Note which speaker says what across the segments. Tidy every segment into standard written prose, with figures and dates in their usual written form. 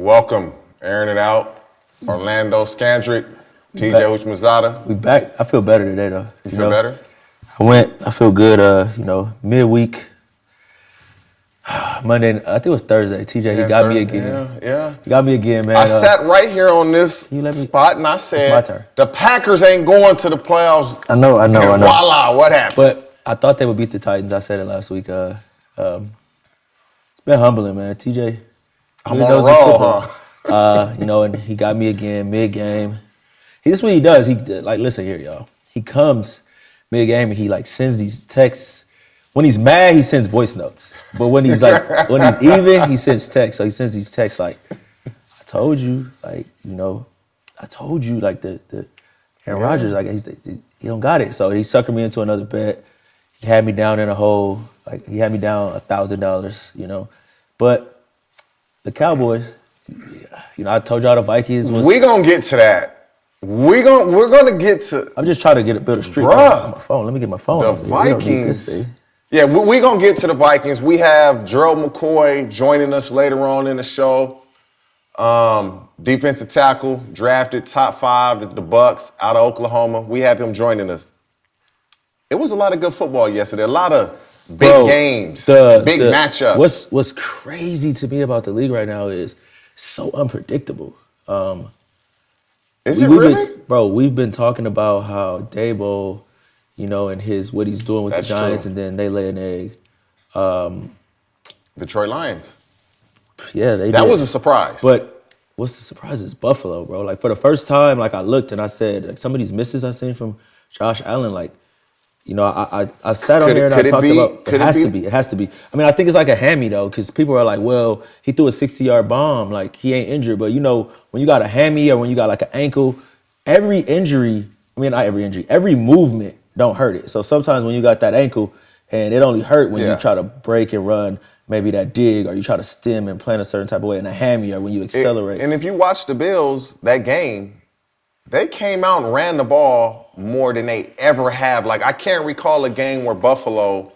Speaker 1: Welcome, airing it out. Orlando Scandrick, TJ Houshmandzadeh.
Speaker 2: We back. I feel better today, though.
Speaker 1: You feel better?
Speaker 2: I feel good, midweek. Monday, I think it was Thursday. TJ, he got me again.
Speaker 1: Yeah.
Speaker 2: He got me again, man.
Speaker 1: I sat right here on this spot and I said,
Speaker 2: my turn.
Speaker 1: The Packers ain't going to the playoffs.
Speaker 2: I know.
Speaker 1: Voila, what happened?
Speaker 2: But I thought they would beat the Titans. I said it last week. It's been humbling, man. TJ.
Speaker 1: I'm on a roll, huh?
Speaker 2: And he got me again mid-game. This is what he does. Listen here, y'all. He comes mid-game and he sends these texts. When he's mad, he sends voice notes. But when he's even, he sends texts. So he sends these texts like, I told you, the Aaron Rodgers, he don't got it. So he suckered me into another bet. He had me down in a hole. He had me down $1,000, But the Cowboys, I told y'all the Vikings was.
Speaker 1: We're gonna get to that. We're gonna get to.
Speaker 2: I'm just trying to build a streak
Speaker 1: on
Speaker 2: my phone. Let me get my phone.
Speaker 1: The Vikings. Yeah, we're gonna get to the Vikings. We have Gerald McCoy joining us later on in the show. Defensive tackle, drafted top 5 at the Bucks out of Oklahoma. We have him joining us. It was a lot of good football yesterday. A lot of big games, big matchups.
Speaker 2: What's crazy to me about the league right now is so unpredictable.
Speaker 1: Is it really?
Speaker 2: We've been talking about how Dabo, and what he's doing with the Giants, true. And then they lay an egg.
Speaker 1: Detroit Lions.
Speaker 2: Yeah, they did.
Speaker 1: That was a surprise.
Speaker 2: But what's the surprise is Buffalo, bro. For the first time, I looked and I said, some of these misses I seen from Josh Allen, I sat on here and I talked about it has to be. I mean, I think it's like a hammy though, because people are like, well, he threw a 60-yard bomb, he ain't injured. But when you got a hammy or when you got an ankle, every movement don't hurt it. So sometimes when you got that ankle and it only hurt when you try to break and run, maybe that dig, or you try to stem and plant a certain type of way in a hammy, or when you accelerate.
Speaker 1: And if you watch the Bills, that game, they came out and ran the ball more than they ever have. I can't recall a game where Buffalo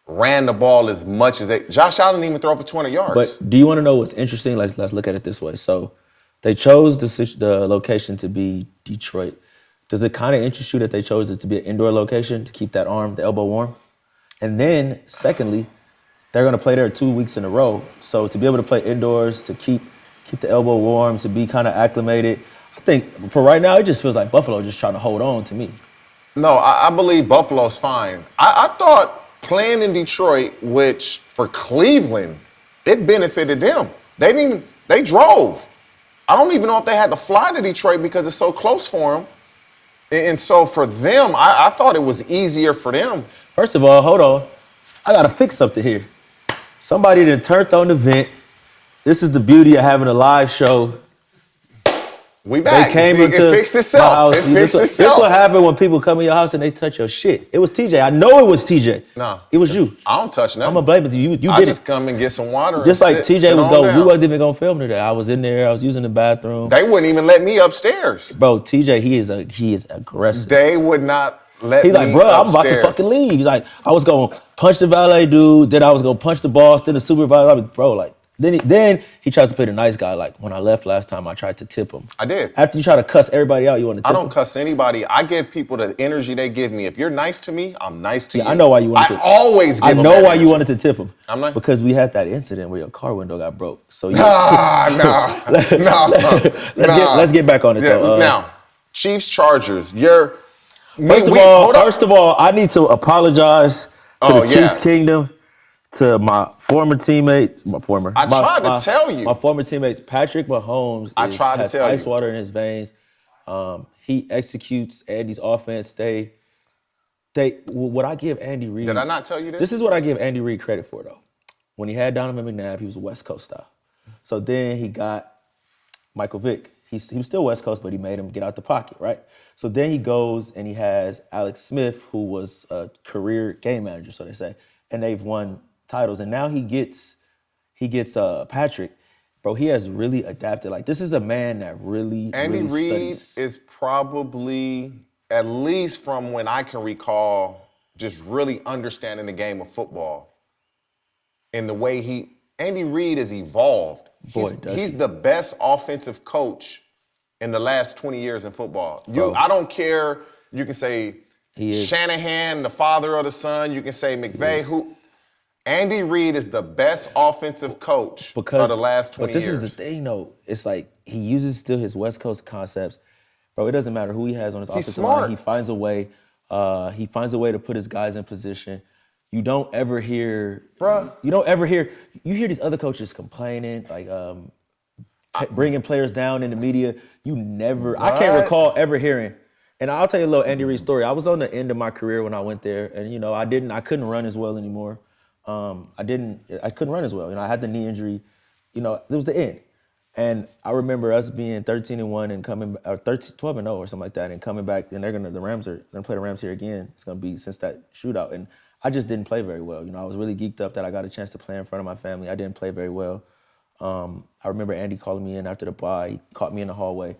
Speaker 1: ran the ball as much as they. Josh Allen didn't even throw for 200 yards.
Speaker 2: But do you want to know what's interesting? Let's look at it this way. So they chose the location to be Detroit. Does it kind of interest you that they chose it to be an indoor location to keep that arm, the elbow warm? And then, secondly, they're going to play there 2 weeks in a row. So to be able to play indoors, to keep the elbow warm, to be kind of acclimated, I think for right now, it just feels like Buffalo just trying to hold on to me.
Speaker 1: No, I believe Buffalo's fine. I thought playing in Detroit, which for Cleveland, it benefited them. They drove. I don't even know if they had to fly to Detroit because it's so close for them. And so for them, I thought it was easier for them.
Speaker 2: First of all, hold on. I got to fix something here. Somebody that turned on the vent. This is the beauty of having a live show.
Speaker 1: We back.
Speaker 2: They came into
Speaker 1: it fixed itself.
Speaker 2: This is what happened when people come in your house and they touch your shit. It was TJ. I know it was TJ.
Speaker 1: No.
Speaker 2: It was you.
Speaker 1: I don't touch nothing.
Speaker 2: I'm going to blame it to you. You did it.
Speaker 1: I just come and get some water.
Speaker 2: Just
Speaker 1: and
Speaker 2: like
Speaker 1: sit,
Speaker 2: TJ
Speaker 1: sit
Speaker 2: was
Speaker 1: going.
Speaker 2: we wasn't even going to film today. I was in there. I was using the bathroom.
Speaker 1: They wouldn't even let me upstairs.
Speaker 2: Bro, TJ, he is aggressive.
Speaker 1: They would not let me
Speaker 2: He's like, bro,
Speaker 1: upstairs.
Speaker 2: I'm about to fucking leave. He's like, I was going to punch the valet dude. Then I was going to punch the boss. Then the supervisor. Bro, Then he tries to play the nice guy. When I left last time, I tried to tip him.
Speaker 1: I did.
Speaker 2: After you try to cuss everybody out, you want to tip
Speaker 1: I don't
Speaker 2: him?
Speaker 1: cuss anybody. I give people the energy they give me. If you're nice to me, I'm nice to you.
Speaker 2: I know why you wanted to.
Speaker 1: I always give them
Speaker 2: I know
Speaker 1: that
Speaker 2: why
Speaker 1: energy.
Speaker 2: you wanted to tip him.
Speaker 1: I'm not.
Speaker 2: Because we had that incident where your car window got broke. So
Speaker 1: No.
Speaker 2: Let's get back on it though.
Speaker 1: Now, Chiefs Chargers.
Speaker 2: First of all, I need to apologize to the Chiefs Kingdom. To my former teammates,
Speaker 1: I tried to tell you.
Speaker 2: My former teammates, Patrick Mahomes has ice water in his veins. He executes Andy's offense. What I give Andy Reid.
Speaker 1: Did I not tell you this?
Speaker 2: This is what I give Andy Reid credit for, though. When he had Donovan McNabb, he was a West Coast style. So then he got Michael Vick. He was still West Coast, but he made him get out the pocket, right? So then he goes and he has Alex Smith, who was a career game manager, so they say, and they've won titles, and now he gets Patrick. Bro, he has really adapted. This is a man that really
Speaker 1: Andy Reid
Speaker 2: studies.
Speaker 1: is probably, at least from when I can recall, just really understanding the game of football. In the way Andy Reid has evolved. He's the best offensive coach in the last 20 years in football. I don't care. You can say Shanahan, the father of the son. You can say McVay. Andy Reid is the best offensive coach of the last 20 years.
Speaker 2: But this is the thing, though. It's like he uses still his West Coast concepts. Bro, it doesn't matter who he has on his offensive line. He finds a way. He finds a way to put his guys in position. You don't ever hear, you hear these other coaches complaining, like bringing players down in the media. I can't recall ever hearing. And I'll tell you a little Andy Reid story. I was on the end of my career when I went there, and I couldn't run as well anymore. I couldn't run as well. I had the knee injury. It was the end. And I remember us being 13-1 and coming, or 12-0 or something like that, and coming back. And the Rams are gonna play the Rams here again. It's gonna be since that shootout, and I just didn't play very well. I was really geeked up that I got a chance to play in front of my family. I didn't play very well. I remember Andy calling me in after the bye. He caught me in the hallway,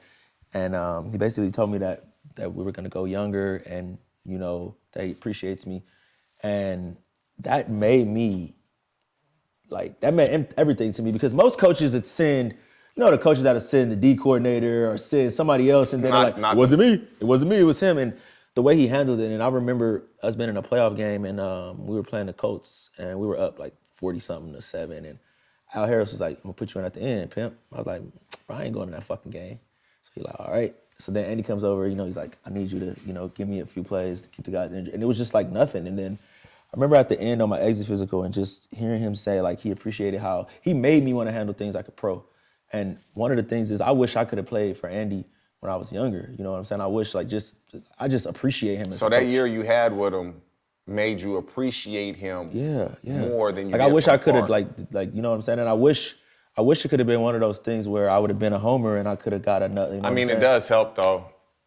Speaker 2: and he basically told me that we were gonna go younger, and that he appreciates me, and that made me that meant everything to me, because most coaches would send. The coaches that would send the D coordinator or send somebody else, and then they're like, it wasn't me. It wasn't me. It was him. And the way he handled it, and I remember us being in a playoff game, and we were playing the Colts, and we were up like 40-something to 7, and Al Harris was like, I'm gonna put you in at the end, pimp. I was like, I ain't going to that fucking game. So he's like, all right. So then Andy comes over, he's like, I need you to, give me a few plays to keep the guys injured. And it was just like nothing. And then I remember at the end on my exit physical and just hearing him say he appreciated how he made me want to handle things like a pro. And one of the things is I wish I could have played for Andy when I was younger. You know what I'm saying? I wish I just appreciate him.
Speaker 1: So that year you had with him made you appreciate him more than you did.
Speaker 2: I wish I could have you know what I'm saying? And I wish it could have been one of those things where I would have been a homer and I could have got another.
Speaker 1: It does help though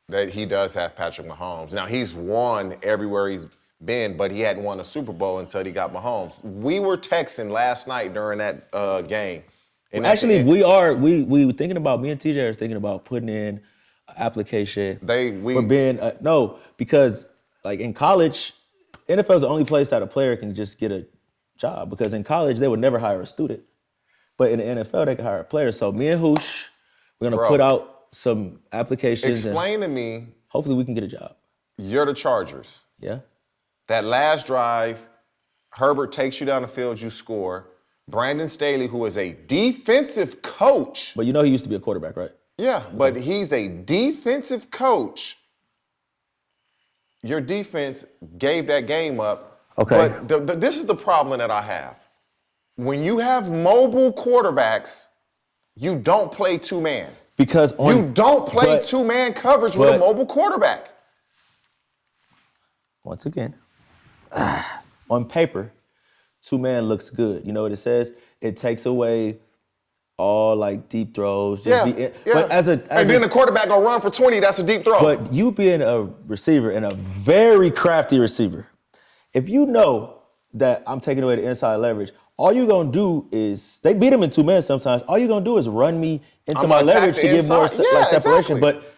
Speaker 1: that he does have Patrick Mahomes. Now he's won everywhere he's been, but he hadn't won a Super Bowl until he got Mahomes. We were texting last night during that game. And
Speaker 2: actually, we were thinking about, me and TJ are thinking about putting in an application for being, because in college, NFL is the only place that a player can just get a job, because in college, they would never hire a student. But in the NFL, they can hire a player. So me and Housh, we're going to put out some applications.
Speaker 1: Explain to me.
Speaker 2: Hopefully we can get a job.
Speaker 1: You're the Chargers.
Speaker 2: Yeah.
Speaker 1: That last drive, Herbert takes you down the field, you score. Brandon Staley, who is a defensive coach.
Speaker 2: But he used to be a quarterback, right?
Speaker 1: Yeah, but he's a defensive coach. Your defense gave that game up.
Speaker 2: Okay.
Speaker 1: But this is the problem that I have. When you have mobile quarterbacks, you don't play two-man. You don't play two-man coverage with a mobile quarterback.
Speaker 2: Once again, on paper, two-man looks good. You know what it says? It takes away all deep throws. But and
Speaker 1: then the quarterback gonna run for 20, that's a deep throw.
Speaker 2: But you being a receiver and a very crafty receiver, if you know that I'm taking away the inside leverage, all you gonna do is, they beat him in two-man sometimes, all you gonna do is run me into my leverage to get more separation. Exactly. But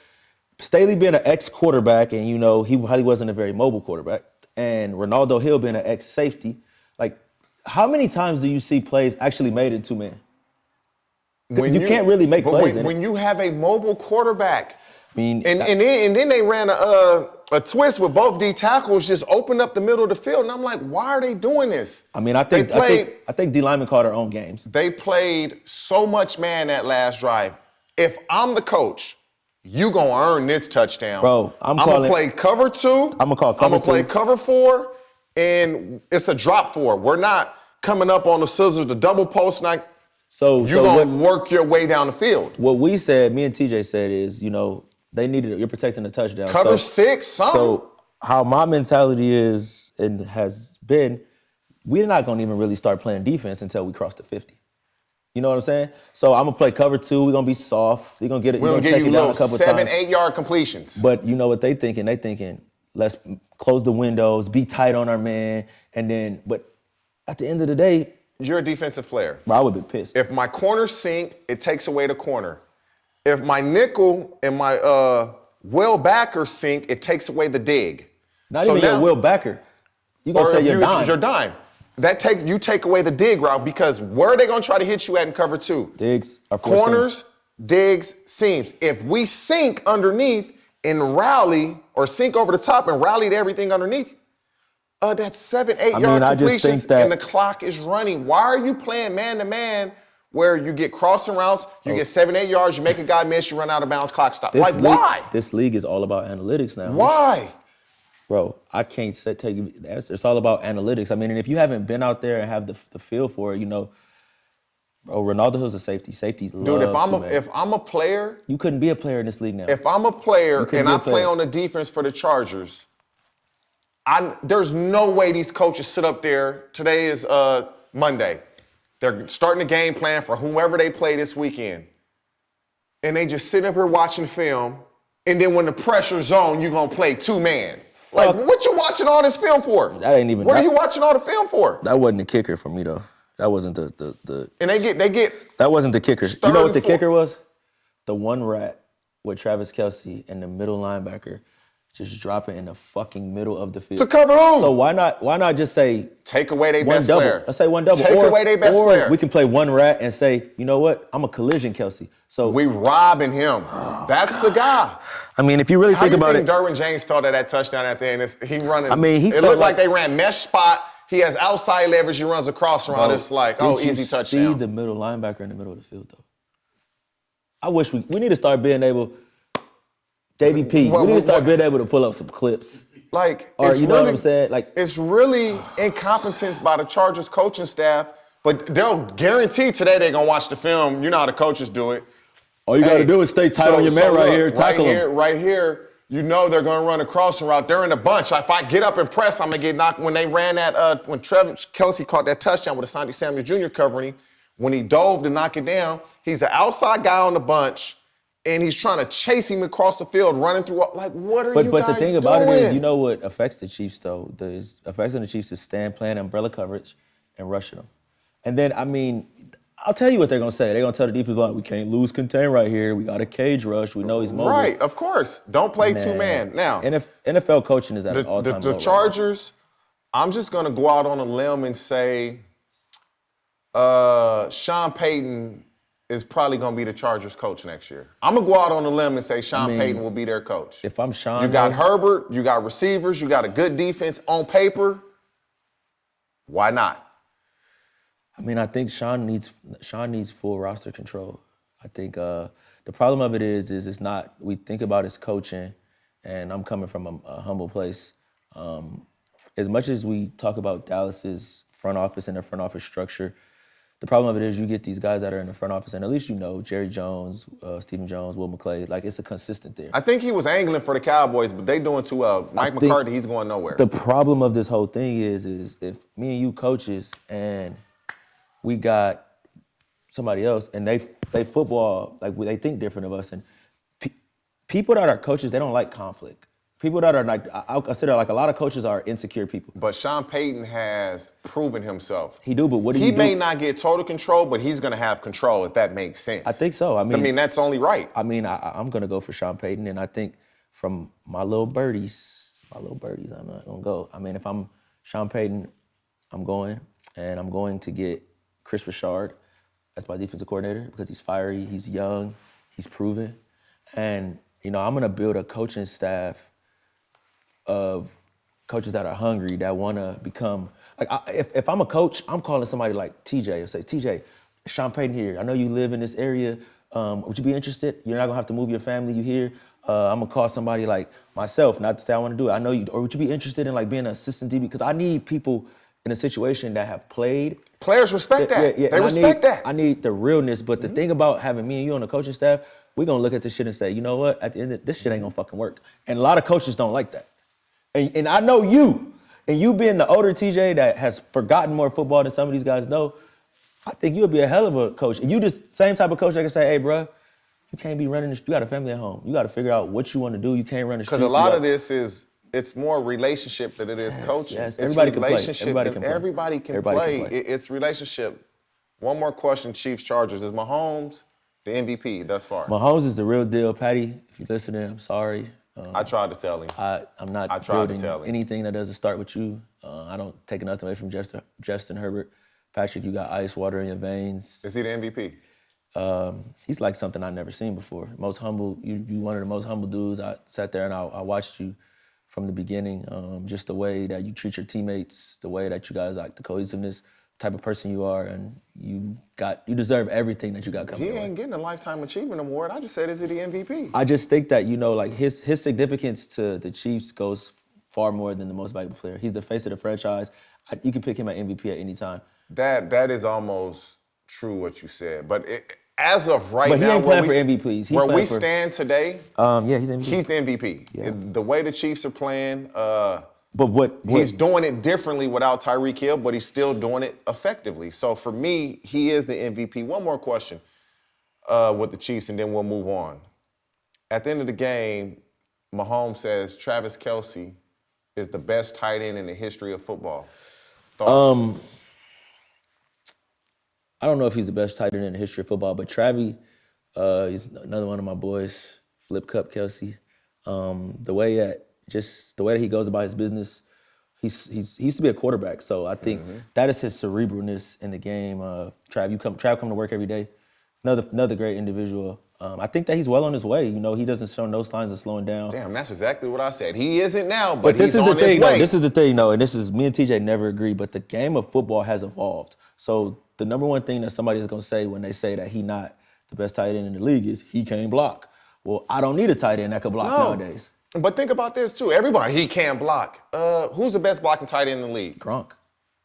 Speaker 2: Staley being an ex-quarterback, and he wasn't a very mobile quarterback, and Ronaldo Hill being an ex-safety, how many times do you see plays actually made in two-man? You can't really make plays
Speaker 1: when you have a mobile quarterback.
Speaker 2: And
Speaker 1: then they ran a twist with both D tackles, just opened up the middle of the field, and I'm like, why are they doing this?
Speaker 2: I think D linemen called their own games.
Speaker 1: They played so much man that last drive. If I'm the coach, you gonna earn this touchdown.
Speaker 2: Bro, I'm gonna
Speaker 1: play cover 2. I'm gonna play cover 4. And it's a drop 4. We're not coming up on the scissors, the double post. You're going to work your way down the field.
Speaker 2: What we said, me and TJ said is, they needed, you're protecting the touchdown.
Speaker 1: Cover 6, something.
Speaker 2: So how my mentality is and has been, we're not going to even really start playing defense until we cross the 50. You know what I'm saying? So I'm going to play cover 2. We're going to be soft. We're going to get it.
Speaker 1: We're going to get you little 7-8 yard completions.
Speaker 2: But you know what they thinking? They thinking, let's close the windows, be tight on our man, but at the end of the day,
Speaker 1: you're a defensive player.
Speaker 2: Bro, I would be pissed.
Speaker 1: If my corners sink, it takes away the corner. If my nickel and my will backer sink, it takes away the dig.
Speaker 2: Not even your will backer. You're going to say your dime.
Speaker 1: Your dime. you take away the dig route because where are they going to try to hit you at in cover 2?
Speaker 2: Digs are
Speaker 1: corners, digs, seams. If we sink underneath and rally or sink over the top and rally to everything underneath, that's 7-8 yard completions and the clock is running. Why are you playing man-to-man where you get crossing routes, you get 7-8 yards, you make a guy miss, you run out of bounds, clock stop? Why?
Speaker 2: This league is all about analytics now.
Speaker 1: Why?
Speaker 2: Bro, I can't tell you. It's all about analytics. I mean, and if you haven't been out there and have the feel for it, bro, Ronaldo Hill's a safety. Safeties love
Speaker 1: Dude, if I'm a player,
Speaker 2: you couldn't be a player in this league now.
Speaker 1: If I'm a player and I play on the defense for the Chargers, there's no way these coaches sit up there. Today is Monday. They're starting the game plan for whoever they play this weekend, and they just sit up here watching film. And then when the pressure's on, you're gonna play 2-man. Like, what you watching all this film for?
Speaker 2: That ain't even.
Speaker 1: What are you watching all the film for?
Speaker 2: That wasn't the kicker for me though. That wasn't the.
Speaker 1: And they get.
Speaker 2: That wasn't the kicker. You know what the kicker was? The one rat with Travis Kelce and the middle linebacker just dropping in the fucking middle of the field.
Speaker 1: To cover who?
Speaker 2: So why not just say
Speaker 1: take away their best player?
Speaker 2: Let's say one double.
Speaker 1: Take away their best player.
Speaker 2: We can play one rat and say, you know what? I'm a collision Kelce. So
Speaker 1: we robbing him. That's the guy.
Speaker 2: I mean, if you really think about it,
Speaker 1: Derwin James felt that touchdown at the end. He running.
Speaker 2: I mean,
Speaker 1: it looked like they ran mesh spot. He has outside leverage. He runs across around. It's like, easy touchdown.
Speaker 2: See the middle linebacker in the middle of the field though. I wish we need to start being able. JVP, we need to start being able to pull up some clips.
Speaker 1: Like,
Speaker 2: or you know what I'm saying? Like,
Speaker 1: it's really incompetence by the Chargers coaching staff. But they'll guarantee today they're gonna watch the film. You know how the coaches do it.
Speaker 2: All you got to do is stay tight on your man right here, tackle him.
Speaker 1: Right here, you know they're going to run a crossing route. They're in a bunch. If I get up and press, I'm going to get knocked. When they ran that, when Travis Kelce caught that touchdown with Asante Samuel Jr. covering him, when he dove to knock it down, he's an outside guy on the bunch, and he's trying to chase him across the field, running through. Like, what are you guys doing?
Speaker 2: But the thing about it is, you know what affects the Chiefs, though? Affects the Chiefs is playing umbrella coverage and rushing them. And then, I mean, I'll tell you what they're going to say. They're going to tell the defense, like, we can't lose contain right here. We got a cage rush. We know he's mobile.
Speaker 1: Right, of course. Don't play 2-man. Now,
Speaker 2: NFL coaching is at an all-time low.
Speaker 1: The Chargers, I'm just going to go out on a limb and say Sean Payton is probably going to be the Chargers coach next year. I'm going to go out on a limb and say Sean Payton will be their coach.
Speaker 2: If I'm Sean,
Speaker 1: you got Herbert, you got receivers, you got a good defense on paper. Why not?
Speaker 2: I mean, I think Sean needs full roster control. I think the problem of it is it's not, we think about his coaching, and I'm coming from a humble place. As much as we talk about Dallas's front office and their front office structure, the problem of it is you get these guys that are in the front office, and at least you know Jerry Jones, Stephen Jones, Will McClay, like it's a consistent there.
Speaker 1: I think he was angling for the Cowboys, but they doing too well. Mike McCarthy, he's going nowhere.
Speaker 2: The problem of this whole thing is if me and you coaches and we got somebody else, and they football, like they think different of us. And people that are coaches, they don't like conflict. People that are like, I consider like a lot of coaches are insecure people.
Speaker 1: But Sean Payton has proven himself.
Speaker 2: He do, but what do
Speaker 1: he may not get total control, but he's going to have control if that makes sense.
Speaker 2: I think so. I mean,
Speaker 1: that's only right.
Speaker 2: I mean, I'm going to go for Sean Payton, and I think from my little birdies, I'm not going to go. I mean, if I'm Sean Payton, I'm going to get Chris Richard as my defensive coordinator because he's fiery, he's young, he's proven. And, I'm going to build a coaching staff of coaches that are hungry, that want to become, like, if I'm a coach, I'm calling somebody like TJ and say, TJ, Sean Payton here. I know you live in this area. Would you be interested? You're not going to have to move your family. You here? I'm going to call somebody like myself, not to say I want to do it. I know you, or would you be interested in like being an assistant DB? Because I need people in a situation that have played.
Speaker 1: Players respect that.
Speaker 2: Yeah.
Speaker 1: They respect that.
Speaker 2: I need the realness. But the thing about having me and you on the coaching staff, we're going to look at this shit and say, you know what? At the end of this shit ain't going to fucking work. And a lot of coaches don't like that. And I know you. And you being the older TJ that has forgotten more football than some of these guys know, I think you'll be a hell of a coach. And you the same type of coach that can say, hey, bro, you can't be running this. You got a family at home. You got to figure out what you want to do. You can't run the streets.
Speaker 1: Because a lot of this is, it's more relationship than it is coaching.
Speaker 2: Yes,
Speaker 1: it's
Speaker 2: everybody can play.
Speaker 1: Everybody can play. It's relationship. One more question, Chiefs Chargers. Is Mahomes the MVP thus far?
Speaker 2: Mahomes is the real deal, Patty. If you're listening, I'm sorry.
Speaker 1: I tried to tell him.
Speaker 2: I'm not
Speaker 1: I tried to
Speaker 2: building
Speaker 1: tell him.
Speaker 2: anything that doesn't start with you. I don't take nothing away from Justin Herbert. Patrick, you got ice water in your veins.
Speaker 1: Is he the MVP?
Speaker 2: He's like something I've never seen before. Most humble, you one of the most humble dudes. I sat there and I watched you from the beginning. Just the way that you treat your teammates, the way that you guys like the cohesiveness, type of person you are, and you deserve everything that you got coming.
Speaker 1: He ain't getting a Lifetime Achievement Award. I just said, is he the MVP?
Speaker 2: I just think that, like his significance to the Chiefs goes far more than the most valuable player. He's the face of the franchise. You can pick him at MVP at any time.
Speaker 1: That is almost true what you said, but as of right
Speaker 2: But he
Speaker 1: now,
Speaker 2: ain't playing for MVPs.
Speaker 1: Where we stand today,
Speaker 2: yeah, he's MVP.
Speaker 1: He's the MVP.
Speaker 2: Yeah.
Speaker 1: The way the Chiefs are playing,
Speaker 2: but what
Speaker 1: he's doing it differently without Tyreek Hill, but he's still doing it effectively. So for me, he is the MVP. One more question with the Chiefs, and then we'll move on. At the end of the game, Mahomes says Travis Kelce is the best tight end in the history of football. Thoughts?
Speaker 2: I don't know if he's the best tight end in the history of football, but Travis, he's another one of my boys, Flip Cup Kelce. The way that he goes about his business, he used to be a quarterback, so I think that is his cerebralness in the game. Trav come to work every day. Another great individual. I think that he's well on his way. He doesn't show no signs of slowing down.
Speaker 1: Damn, that's exactly what I said. He isn't now, but
Speaker 2: this
Speaker 1: he's
Speaker 2: is the
Speaker 1: on
Speaker 2: thing.
Speaker 1: his way.
Speaker 2: No, this is the thing. No, and this is me and TJ never agree. But the game of football has evolved. So the number one thing that somebody is gonna say when they say that he not the best tight end in the league is he can't block. Well, I don't need a tight end that can block nowadays.
Speaker 1: But think about this too. Everybody, he can't block. Who's the best blocking tight end in the league?
Speaker 2: Gronk.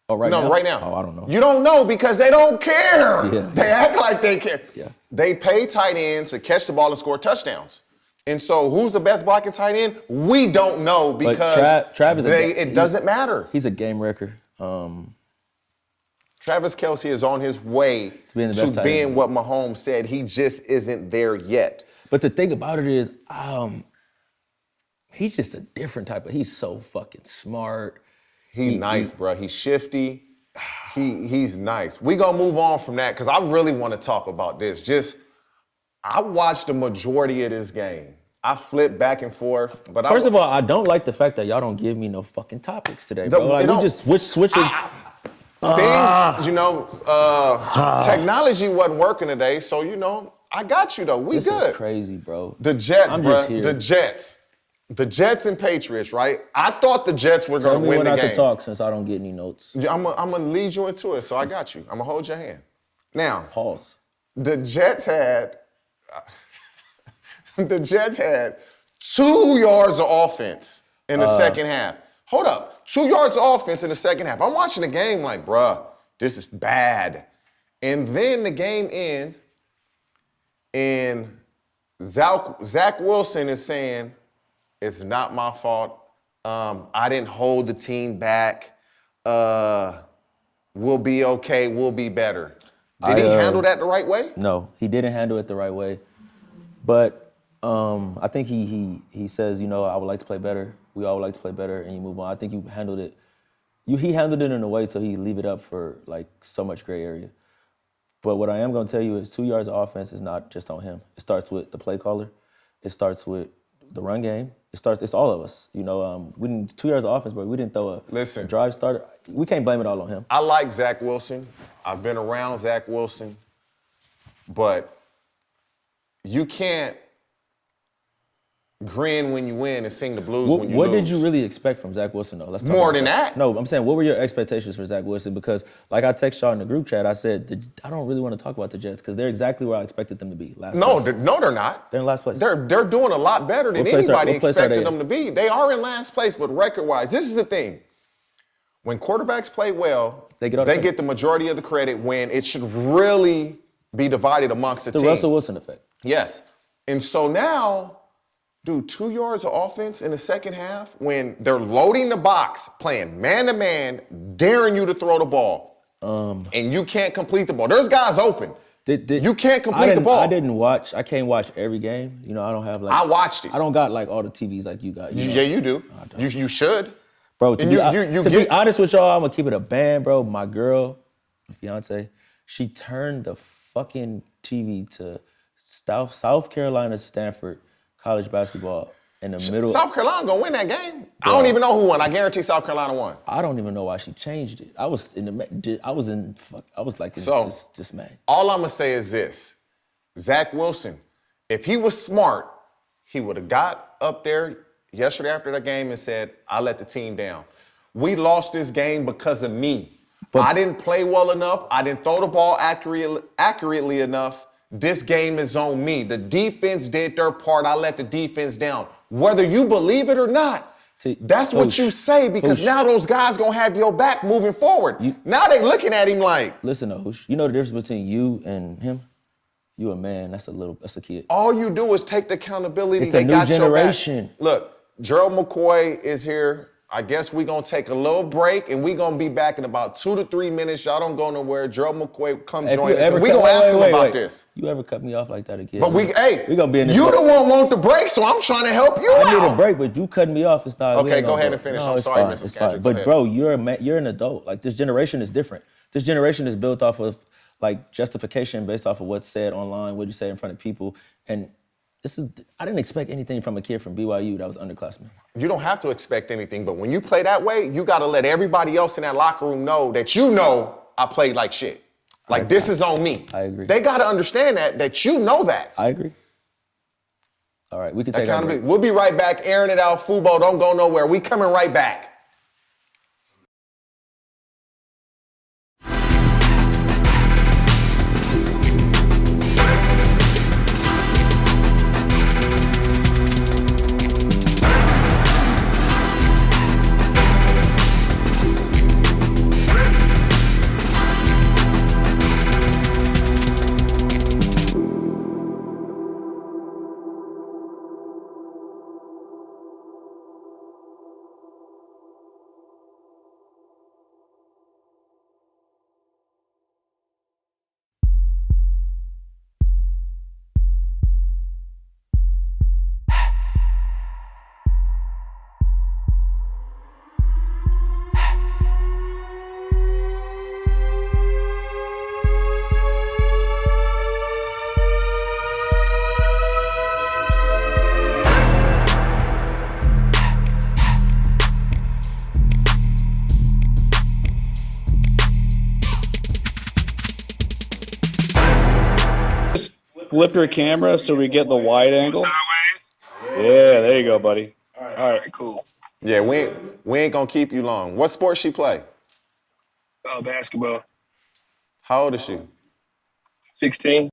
Speaker 2: Oh, right now?
Speaker 1: Right now.
Speaker 2: Oh, I don't know.
Speaker 1: You don't know because they don't care.
Speaker 2: Yeah.
Speaker 1: They act like they care.
Speaker 2: Yeah.
Speaker 1: They pay tight ends to catch the ball and score touchdowns. And so who's the best blocking tight end? We don't know because
Speaker 2: Travis
Speaker 1: it doesn't matter.
Speaker 2: He's a game wrecker.
Speaker 1: Travis Kelce is on his way to being what Mahomes said. He just isn't there yet.
Speaker 2: But the thing about it is, he's just a different type of. He's so fucking smart.
Speaker 1: He's nice, bro. He's shifty. He's nice. We gonna move on from that because I really want to talk about this. I watched the majority of this game. I flipped back and forth, but
Speaker 2: first of all, I don't like the fact that y'all don't give me no fucking topics today, bro. Like we just switching.
Speaker 1: Technology wasn't working today, so I got you though. We
Speaker 2: this
Speaker 1: good.
Speaker 2: This is crazy, bro.
Speaker 1: The Jets, bro. The Jets and Patriots, right? I thought the Jets were going to win the game.
Speaker 2: Tell me when I can talk since I don't get any notes.
Speaker 1: I'm going to lead you into it, so I got you. I'm going to hold your hand. Now,
Speaker 2: pause.
Speaker 1: The Jets had 2 yards of offense in the second half. Hold up. 2 yards of offense in the second half. I'm watching the game like, bruh, this is bad. And then the game ends, and Zach Wilson is saying, it's not my fault. I didn't hold the team back. We'll be okay. We'll be better. Did he handle that the right way?
Speaker 2: No, he didn't handle it the right way. But I think he says, I would like to play better. We all would like to play better, and you move on. I think you handled it. He handled it in a way so he leave it up for like so much gray area. But what I am going to tell you is 2 yards of offense is not just on him. It starts with the play caller. It starts with the run game. It's all of us. We didn't 2 yards of offense, but we didn't throw a drive starter. We can't blame it all on him.
Speaker 1: I like Zach Wilson. I've been around Zach Wilson, but you can't grin when you win and sing the blues when you lose.
Speaker 2: What did you really expect from Zach Wilson, though? Let's talk
Speaker 1: more
Speaker 2: about
Speaker 1: than that.
Speaker 2: No, I'm saying, what were your expectations for Zach Wilson? Because, like I text y'all in the group chat, I said, I don't really want to talk about the Jets because they're exactly where I expected them to be. Last place.
Speaker 1: No, they're not.
Speaker 2: They're in last place.
Speaker 1: They're doing a lot better than anybody expected them to be. They are in last place, but record-wise, this is the thing. When quarterbacks play well, they get the majority of the credit when it should really be divided amongst the team.
Speaker 2: The Russell Wilson effect.
Speaker 1: Yes. And so now, dude, 2 yards of offense in the second half when they're loading the box, playing man-to-man, daring you to throw the ball, and you can't complete the ball. There's guys open. You can't complete the ball.
Speaker 2: I can't watch every game. I don't have
Speaker 1: I watched it.
Speaker 2: I don't got like all the TVs like you got.
Speaker 1: Yeah, you do. You should.
Speaker 2: Bro, to be honest with y'all, I'm gonna keep it a band, bro. My girl, my fiance, she turned the fucking TV to South Carolina, Stanford college basketball in the middle.
Speaker 1: South Carolina gonna win that game. I don't even know who won. I guarantee South Carolina won.
Speaker 2: I don't even know why she changed it. I was like just mad.
Speaker 1: All I'm gonna say is this: Zach Wilson, if he was smart, he would have got up there yesterday after the game and said, "I let the team down. We lost this game because of me. I didn't play well enough. I didn't throw the ball accurately enough. This game is on me. The defense did their part. I let the defense down." Whether you believe it or not, that's what you say, because now those guys gonna have your back moving forward. Now they looking at him like.
Speaker 2: Listen, Housh, you know the difference between you and him? You a man, that's a kid.
Speaker 1: All you do is take the accountability.
Speaker 2: It's a new generation.
Speaker 1: Look, Gerald McCoy is here. I guess we're going to take a little break, and we're going to be back in about 2 to 3 minutes. Y'all don't go nowhere. Gerald McCoy, come join us, and we're going to ask him about this.
Speaker 2: You ever cut me off like that again?
Speaker 1: But we gonna
Speaker 2: be in this.
Speaker 1: You the one want the break, so I'm trying to help you out.
Speaker 2: I need a break, but you cutting me off. It's not.
Speaker 1: Okay, go ahead and finish.
Speaker 2: No,
Speaker 1: I'm sorry,
Speaker 2: fine,
Speaker 1: Mr. Scandrick.
Speaker 2: But bro, you're an adult. Like, this generation is different. This generation is built off of like justification based off of what's said online, what you say in front of people, and I didn't expect anything from a kid from BYU that was underclassmen.
Speaker 1: You don't have to expect anything, but when you play that way, you got to let everybody else in that locker room know that I played like shit. Like, this is on me.
Speaker 2: I agree.
Speaker 1: They got to understand that you know that.
Speaker 2: I agree. All right, we can take our break.
Speaker 1: We'll be right back, airing it out. Fubo, don't go nowhere. We coming right back.
Speaker 3: Flip your camera so we get the wide angle.
Speaker 4: Sideways?
Speaker 3: Yeah, there you go, buddy.
Speaker 4: All right, cool.
Speaker 1: Yeah, we ain't gonna keep you long. What sport she play?
Speaker 4: Basketball.
Speaker 1: How old is she?
Speaker 4: 16.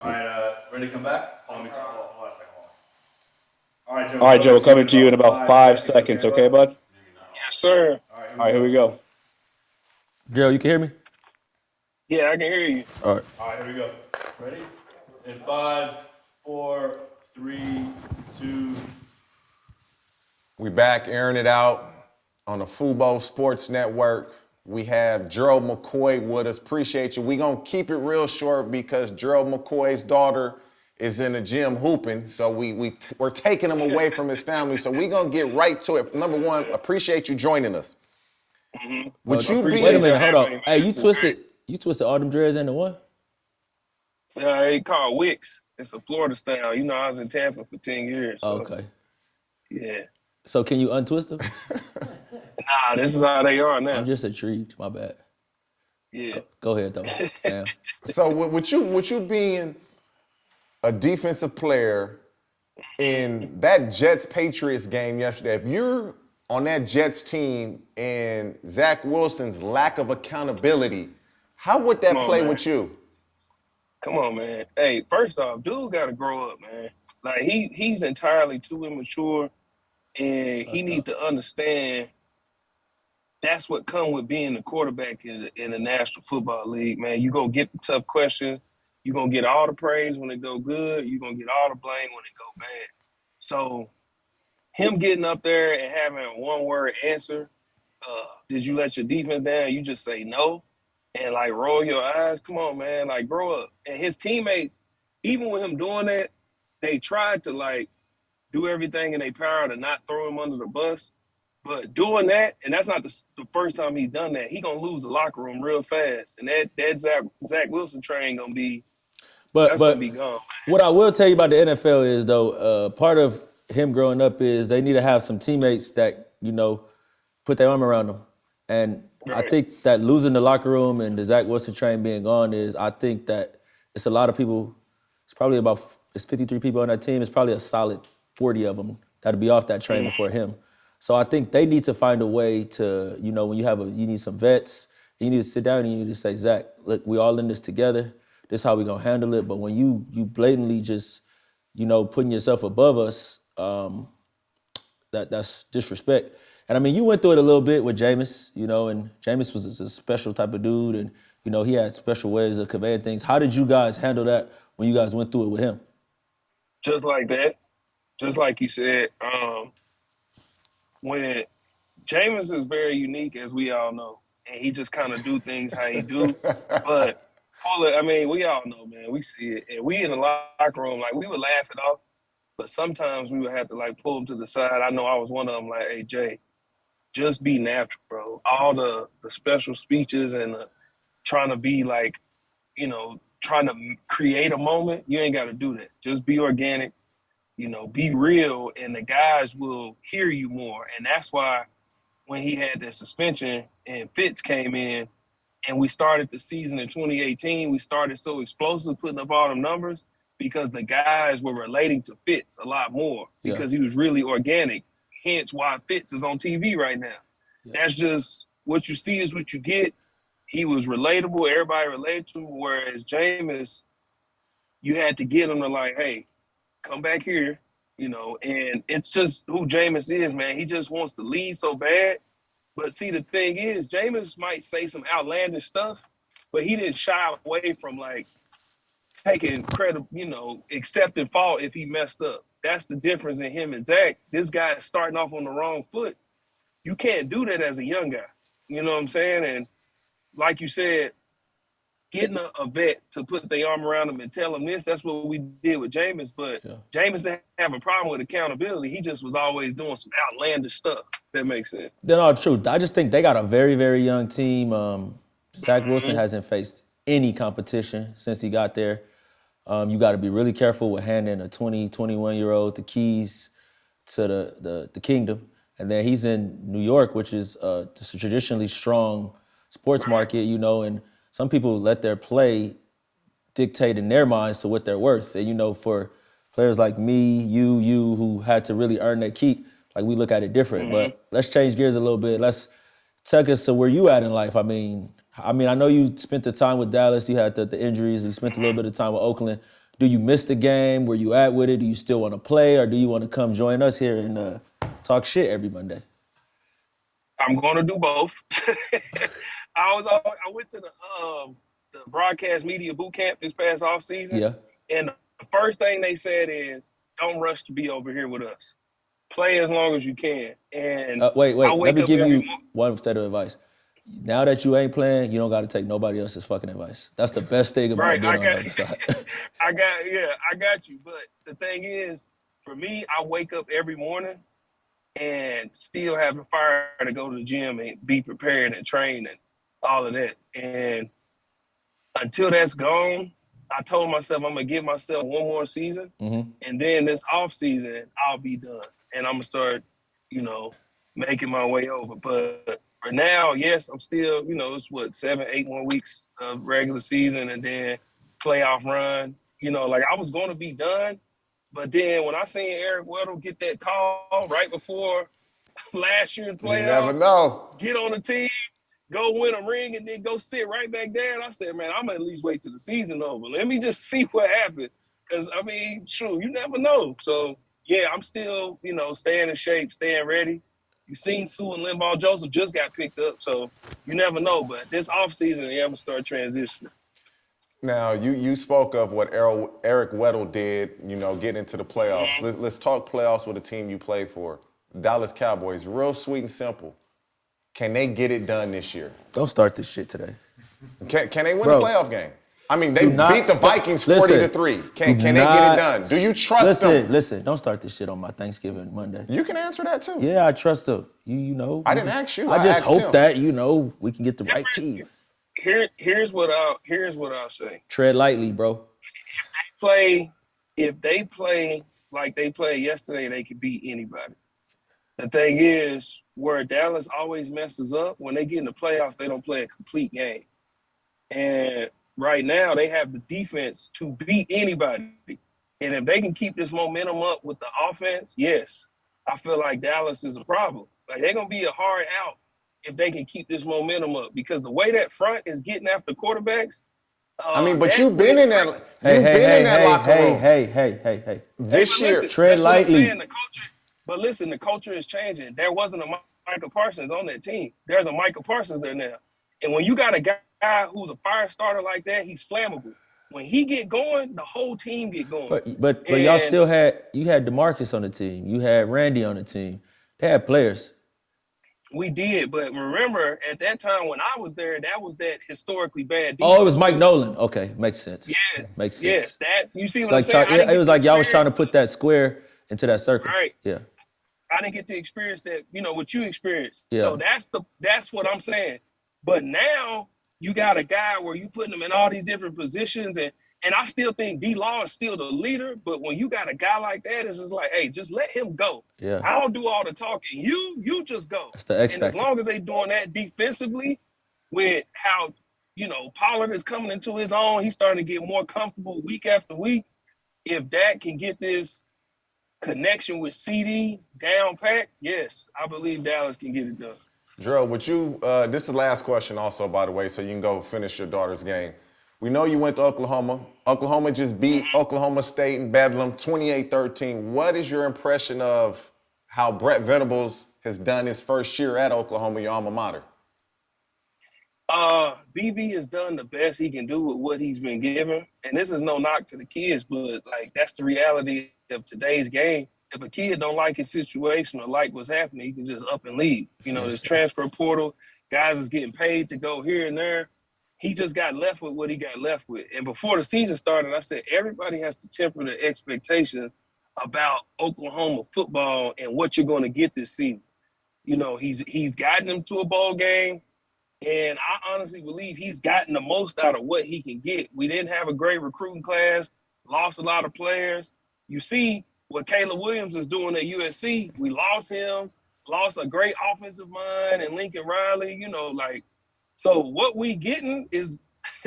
Speaker 2: All right, ready to come back? Hold on a second.
Speaker 3: All right, Joe, we're coming to you in about 5 seconds, okay, bud?
Speaker 4: Yes, sir.
Speaker 3: All right, here we go.
Speaker 2: Gerald, you can hear me?
Speaker 4: Yeah, I can hear you.
Speaker 2: All right.
Speaker 3: All right, here we go. Ready? In 5, 4, 3, 2.
Speaker 1: We back airing it out on the Fubo Sports Network. We have Gerald McCoy with us. Appreciate you. We're going to keep it real short because Gerald McCoy's daughter is in the gym hooping. So we're taking him away from his family. So we're going to get right to it. Number one, appreciate you joining us.
Speaker 4: Mm-hmm.
Speaker 1: Would you be...
Speaker 2: Wait a minute, hold
Speaker 4: having
Speaker 2: up.
Speaker 4: me,
Speaker 2: Hey,
Speaker 4: man.
Speaker 2: you twisted all them dreads into one?
Speaker 4: They call Wicks. It's a Florida style. You know, I was in Tampa for 10 years. So,
Speaker 2: Okay.
Speaker 4: Yeah.
Speaker 2: So can you untwist them?
Speaker 4: Nah, this is how they are now.
Speaker 2: I'm just intrigued. My bad.
Speaker 4: Yeah.
Speaker 2: Go ahead though. Damn.
Speaker 1: So with you being a defensive player in that Jets-Patriots game yesterday, if you're on that Jets team and Zach Wilson's lack of accountability, how would that
Speaker 4: Come on,
Speaker 1: play
Speaker 4: man.
Speaker 1: with you?
Speaker 4: Come on, man. Hey, first off, dude got to grow up, man. Like, he's entirely too immature, and he needs to understand that's what come with being a quarterback in the National Football League, man. You're going to get the tough questions. You're going to get all the praise when it go good. You're going to get all the blame when it go bad. So him getting up there and having a one-word answer, did you let your defense down? You just say no and, like, roll your eyes. Come on, man. Like, grow up. And his teammates, even with him doing that, they tried to, like, do everything in their power to not throw him under the bus. But doing that, and that's not the first time he's done that, he going to lose the locker room real fast. And that Zach Wilson train going to be
Speaker 2: But
Speaker 4: gonna be gone.
Speaker 2: what I will tell you about the NFL is though, part of him growing up is they need to have some teammates that, you know, put their arm around them. And I
Speaker 4: Right.
Speaker 2: think that losing the locker room and the Zach Wilson train being gone is, I think that it's a lot of people, it's 53 people on that team, it's probably a solid 40 of them that'll be off that train before him. So I think they need to find a way to, you know, when you need some vets, you need to sit down and you need to say, Zach, look, we all in this together. This is how we gonna handle it. But when you blatantly just, you know, putting yourself above us, that's disrespect. And I mean, you went through it a little bit with Jameis, you know, and Jameis was a special type of dude, and you know, he had special ways of conveying things. How did you guys handle that when you guys went through it with him?
Speaker 4: Just like that. Just like you said, when Jameis is very unique, as we all know, and he just kind of do things how he do. But we all know, man. We see it, and we in the locker room, like, we would laugh it off, but sometimes we would have to, like, pull him to the side. I know I was one of them, like, hey, Jay, just be natural, bro. All the special speeches and trying to be, like, you know, trying to create a moment, you ain't got to do that. Just be organic, you know, be real, and the guys will hear you more. And that's why when he had that suspension and Fitz came in and we started the season in 2018, we started so explosive putting up all them numbers because the guys were relating to Fitz a lot more because he was really organic. Hence why Fitz is on TV right now. That's just what you see is what you get. He was relatable. Everybody related to him, whereas Jameis, you had to get him to, like, hey, come back here, you know, and it's just who Jameis is, man. He just wants to lead so bad. But see, the thing is, Jameis might say some outlandish stuff, but he didn't shy away from, like, taking credit, you know, accepting fault if he messed up. That's the difference in him and Zach. This guy is starting off on the wrong foot. You can't do that as a young guy. You know what I'm saying? And like you said, getting a vet to put their arm around him and tell him this, that's what we did with Jameis. But Jameis didn't have a problem with accountability. He just was always doing some outlandish stuff. That makes sense.
Speaker 2: They're all true. I just think they got a very, very young team. Zach Wilson hasn't faced any competition since he got there. You got to be really careful with handing a 20, 21-year-old the keys to the kingdom. And then he's in New York, which is just a traditionally strong sports market, you know, and some people let their play dictate in their minds to what they're worth. And, you know, for players like me, you who had to really earn that keep, like, we look at it different. But let's change gears a little bit. Let's take us to where you at in life. I mean, I know you spent the time with Dallas. You had the injuries. You spent a little bit of time with Oakland. Do you miss the game? Where you at with it? Do you still want to play, or do you want to come join us here and talk shit every Monday?
Speaker 4: I'm going to do both. I went to the broadcast media boot camp this past off season,
Speaker 2: Yeah.
Speaker 4: and the first thing they said is, "Don't rush to be over here with us. Play as long as you can." And
Speaker 2: Wait.
Speaker 4: I
Speaker 2: Let
Speaker 4: wake
Speaker 2: me
Speaker 4: up
Speaker 2: give
Speaker 4: every
Speaker 2: you one set of advice. Now that you ain't playing, you don't got to take nobody else's fucking advice. That's the best thing about
Speaker 4: Right,
Speaker 2: being on the other side.
Speaker 4: I got you. But the thing is, for me, I wake up every morning and still have the fire to go to the gym and be prepared and train and all of that. And until that's gone, I told myself I'm gonna give myself one more season, and then this off season I'll be done, and I'm gonna start, making my way over. But for now, yes, I'm still, it's what 7, 8 more weeks of regular season, and then playoff run. Like I was gonna be done, but then when I seen Eric Weddle get that call right before last year's
Speaker 1: You never
Speaker 4: playoff,
Speaker 1: know.
Speaker 4: get on the team, go win a ring, and then go sit right back there. And I said, man, I'm gonna at least wait till the season over. Let me just see what happens. Because, you never know. So, yeah, I'm still, staying in shape, staying ready. You seen Sue and Limbaugh Joseph just got picked up. So, you never know. But this offseason, yeah, I'm going to start transitioning.
Speaker 1: Now, you spoke of what Eric Weddle did, getting into the playoffs. Let's talk playoffs with a team you played for, Dallas Cowboys. Real sweet and simple. Can they get it done this year?
Speaker 2: Don't start this shit today.
Speaker 1: Can they win a playoff game? I mean, they beat the Vikings 40-3. Can they get it done? Do you trust them?
Speaker 2: Listen, don't start this shit on my Thanksgiving Monday.
Speaker 1: You can answer that too.
Speaker 2: Yeah, I trust them. You know.
Speaker 1: I didn't ask you.
Speaker 2: I just
Speaker 1: asked
Speaker 2: hope
Speaker 1: him.
Speaker 2: that, we can get the right team.
Speaker 4: Here's what I'll say.
Speaker 2: Tread lightly, bro.
Speaker 4: If they play like they played yesterday, they could beat anybody. The thing is, where Dallas always messes up, when they get in the playoffs, they don't play a complete game. And right now, they have the defense to beat anybody. And if they can keep this momentum up with the offense, yes, I feel like Dallas is a problem. Like, they're going to be a hard out if they can keep this momentum up. Because the way that front is getting after quarterbacks,
Speaker 1: but you've been in that. You've been in that locker room.
Speaker 2: Hey.
Speaker 1: This year,
Speaker 2: tread lightly.
Speaker 4: But listen, the culture is changing. There wasn't a Micah Parsons on that team. There's a Micah Parsons there now. And when you got a guy who's a fire starter like that, he's flammable. When he get going, the whole team get going.
Speaker 2: But y'all still had DeMarcus on the team. You had Randy on the team. They had players.
Speaker 4: We did, but remember, at that time when I was there, that was that historically bad defense.
Speaker 2: Oh, it was Mike Nolan. Okay, makes sense.
Speaker 4: Yeah.
Speaker 2: Makes sense.
Speaker 4: Yes, you see what
Speaker 2: I'm
Speaker 4: saying?
Speaker 2: It was like y'all was trying to put that square into that circle.
Speaker 4: Right.
Speaker 2: Yeah.
Speaker 4: I didn't get to experience that, what you experienced.
Speaker 2: Yeah.
Speaker 4: So that's what I'm saying. But now you got a guy where you putting him in all these different positions, and I still think D-Law is still the leader. But when you got a guy like that, it's just like, hey, just let him go.
Speaker 2: Yeah.
Speaker 4: I don't do all the talking. You just go.
Speaker 2: That's the X
Speaker 4: and
Speaker 2: factor.
Speaker 4: as long as they doing that defensively, with how Pollard is coming into his own, he's starting to get more comfortable week after week. If Dak can get this connection with CD down pat, yes, I believe Dallas can get it done.
Speaker 1: Gerald, would you, this is the last question also, by the way, so you can go finish your daughter's game. We know you went to Oklahoma. Oklahoma just beat Oklahoma State in Bedlam 28-13. What is your impression of how Brett Venables has done his first year at Oklahoma, your alma mater?
Speaker 4: BB has done the best he can do with what he's been given. And this is no knock to the kids, but that's the reality of today's game. If a kid don't like his situation or like what's happening, he can just up and leave. This transfer portal, guys is getting paid to go here and there. He just got left with what he got left with. And before the season started, I said, everybody has to temper their expectations about Oklahoma football and what you're going to get this season. He's gotten them to a bowl game. And I honestly believe he's gotten the most out of what he can get. We didn't have a great recruiting class, lost a lot of players. You see what Caleb Williams is doing at USC. We lost him, lost a great offensive mind and Lincoln Riley, so what we getting is,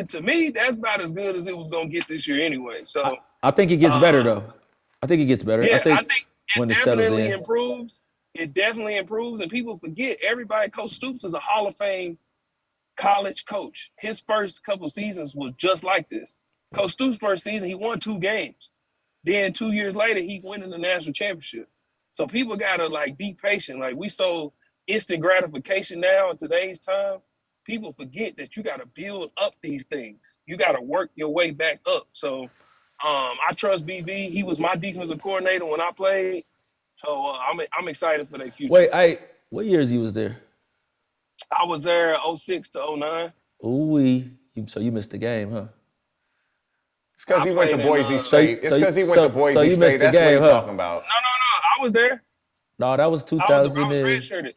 Speaker 4: to me, that's about as good as it was going to get this year anyway. So
Speaker 2: I think it gets better, though. I think it gets better.
Speaker 4: Yeah,
Speaker 2: I think
Speaker 4: it
Speaker 2: definitely
Speaker 4: improves. It definitely improves, and people forget everybody. Coach Stoops is a Hall of Fame college coach. His first couple seasons was just like this. Coach Stoops' first season, he won 2 games. Then 2 years later, he went in the national championship. So people gotta like be patient. Like we so instant gratification now in today's time. People forget that you gotta build up these things. You gotta work your way back up. So I trust BV. He was my defensive coordinator when I played. So I'm excited for their future.
Speaker 2: Wait, what years you was there?
Speaker 4: I was there 06 to 09.
Speaker 2: Ooh-wee. So you missed the game, huh?
Speaker 1: It's because he went to
Speaker 4: played in,
Speaker 1: Boise State. It's because he went to Boise
Speaker 2: so you
Speaker 1: State.
Speaker 2: missed the
Speaker 1: That's what
Speaker 2: game,
Speaker 1: he's
Speaker 2: huh?
Speaker 1: talking about.
Speaker 4: No. I was there.
Speaker 2: No, that was
Speaker 4: I
Speaker 2: 2000.
Speaker 4: was redshirted.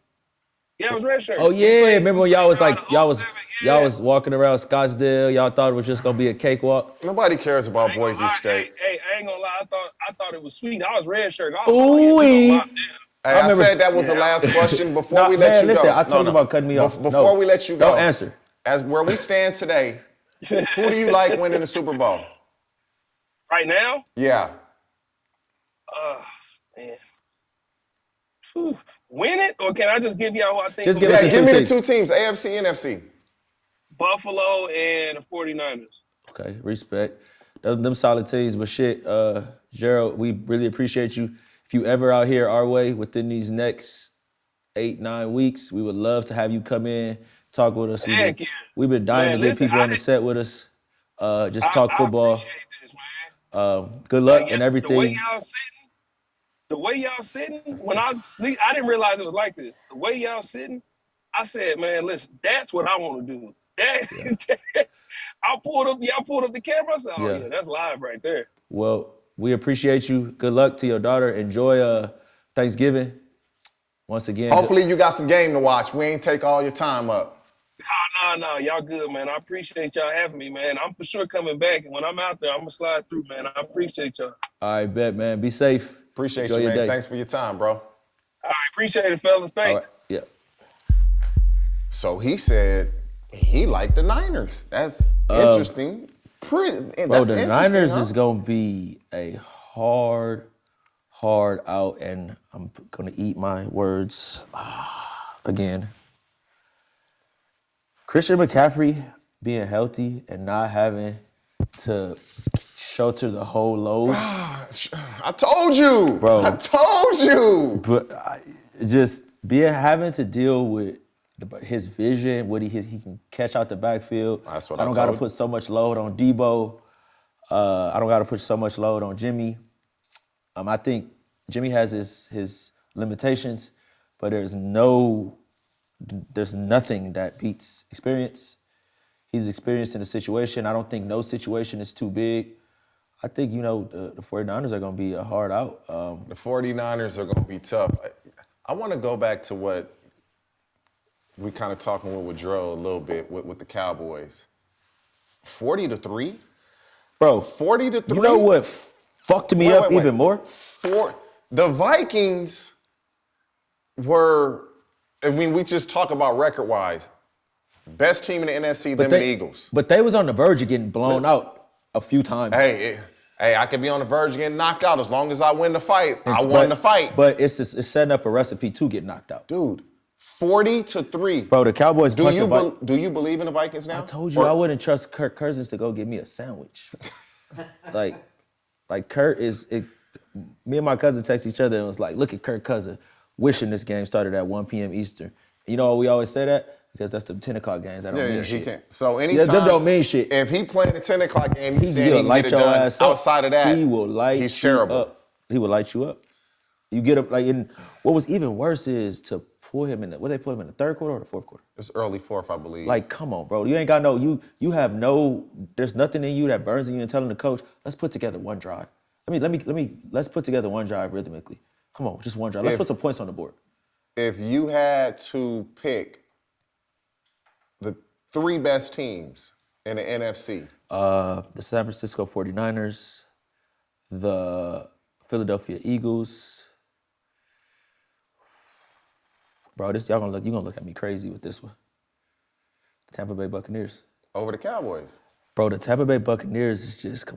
Speaker 4: Yeah, I was redshirted.
Speaker 2: Oh yeah, remember when y'all was like y'all was
Speaker 4: 07,
Speaker 2: y'all was walking around Scottsdale. Y'all thought it was just gonna be a cakewalk.
Speaker 1: Nobody cares about
Speaker 4: I ain't gonna
Speaker 1: Boise
Speaker 4: lie.
Speaker 1: State.
Speaker 4: Hey, I ain't gonna lie. I thought it was sweet. I was redshirted.
Speaker 2: Ooh-wee.
Speaker 1: Hey, I
Speaker 2: remember-
Speaker 1: said that was the last question before
Speaker 2: No,
Speaker 1: we let
Speaker 2: man,
Speaker 1: you
Speaker 2: listen,
Speaker 1: go.
Speaker 2: I told you about cutting me off.
Speaker 1: Before
Speaker 2: No.
Speaker 1: we let you go,
Speaker 2: Don't answer.
Speaker 1: As where we stand today, who do you like winning the Super Bowl?
Speaker 4: Right now,
Speaker 1: Yeah.
Speaker 4: man. Whew. Win it, or can I just give y'all who I think?
Speaker 2: Just
Speaker 4: will
Speaker 2: give us
Speaker 4: win
Speaker 2: the
Speaker 1: Give me the
Speaker 2: teams.
Speaker 1: 2 teams, AFC and NFC.
Speaker 4: Buffalo and the 49ers.
Speaker 2: Okay, respect. Them solid teams, but shit, Gerald, we really appreciate you. If you ever out here our way within these next 8-9 weeks, we would love to have you come in, talk with us.
Speaker 4: Heck yeah.
Speaker 2: We've been dying
Speaker 4: Man,
Speaker 2: to get
Speaker 4: listen,
Speaker 2: people
Speaker 4: I
Speaker 2: on the
Speaker 4: didn't-
Speaker 2: set with us. Just talk
Speaker 4: I
Speaker 2: football.
Speaker 4: appreciate this, man.
Speaker 2: Good luck
Speaker 4: Like,
Speaker 2: and
Speaker 4: the way
Speaker 2: everything.
Speaker 4: y'all sitting, when I see, I didn't realize it was like this. The way y'all sitting, I said, man, listen, that's what I want to do. Y'all pulled up the camera. I said, oh
Speaker 2: Yeah.
Speaker 4: yeah, that's live right there.
Speaker 2: Well, we appreciate you. Good luck to your daughter. Enjoy Thanksgiving. Once again.
Speaker 1: Hopefully you got some game to watch. We ain't take all your time up.
Speaker 4: No, y'all good, man. I appreciate y'all having me, man. I'm for sure coming back, and when I'm out there, I'm gonna slide through, man. I appreciate y'all.
Speaker 2: All right, bet, man. Be safe.
Speaker 1: Appreciate
Speaker 2: Enjoy
Speaker 1: you,
Speaker 2: your
Speaker 1: man.
Speaker 2: day.
Speaker 1: Thanks for your time, bro.
Speaker 4: All right, appreciate it, fellas.
Speaker 2: All
Speaker 4: Thanks.
Speaker 2: right. Yeah.
Speaker 1: So he said he liked the Niners. That's interesting.
Speaker 2: Bro, the Niners is going to be a hard out, and I'm going to eat my words again. Christian McCaffrey being healthy and not having to shelter the whole load.
Speaker 1: I told you.
Speaker 2: Bro.
Speaker 1: I told you.
Speaker 2: But having to deal with his vision, what he can catch out the backfield.
Speaker 1: That's what
Speaker 2: I
Speaker 1: I
Speaker 2: don't got to
Speaker 1: told
Speaker 2: put so much load on Debo. I don't got to put so much load on Jimmy. I think Jimmy has his limitations, but there's nothing that beats experience. He's experienced in a situation. I don't think no situation is too big. I think, the 49ers are going to be a hard out.
Speaker 1: The 49ers are going to be tough. I want to go back to what we kind of talking with Dro a little bit with the Cowboys. 40-3?
Speaker 2: Bro,
Speaker 1: 40-3?
Speaker 2: you know what fucked me up even more?
Speaker 1: The Vikings were, we just talk about record-wise, best team in the NFC, them and the Eagles.
Speaker 2: But they was on the verge of getting blown out a few times.
Speaker 1: Hey, I could be on the verge of getting knocked out as long as I win the fight. I won the fight.
Speaker 2: But it's setting up a recipe to get knocked out.
Speaker 1: Dude, 40-3.
Speaker 2: Bro, the Cowboys
Speaker 1: Do you believe in the Vikings now?
Speaker 2: I told you I wouldn't trust Kirk Cousins to go get me a sandwich. like Kirk me and my cousin text each other and was like, look at Kirk Cousins wishing this game started at 1 p.m. Eastern. You know why we always say that? Because that's the 10 o'clock games. That don't mean shit.
Speaker 1: He can't. So anytime,
Speaker 2: them don't mean shit.
Speaker 1: If he playing the 10 o'clock game, he's saying
Speaker 2: He'll
Speaker 1: he can
Speaker 2: light
Speaker 1: get it
Speaker 2: your
Speaker 1: done.
Speaker 2: ass up.
Speaker 1: Outside of that,
Speaker 2: he will light
Speaker 1: he's
Speaker 2: you
Speaker 1: terrible.
Speaker 2: up. He will light you up. You get up and what was even worse is to pull him in they put him in the third quarter or the fourth quarter?
Speaker 1: It's early fourth, I believe.
Speaker 2: Like, come on, bro. You ain't got there's nothing in you that burns in you and telling the coach, let's put together one drive. Let's put together one drive rhythmically. Come on, just one drive. Let's put some points on the board.
Speaker 1: If you had to pick the 3 best teams in the NFC.
Speaker 2: The San Francisco 49ers, the Philadelphia Eagles. Bro, you're gonna look at me crazy with this one. The Tampa Bay Buccaneers.
Speaker 1: Over the Cowboys.
Speaker 2: Bro, the Tampa Bay Buccaneers is just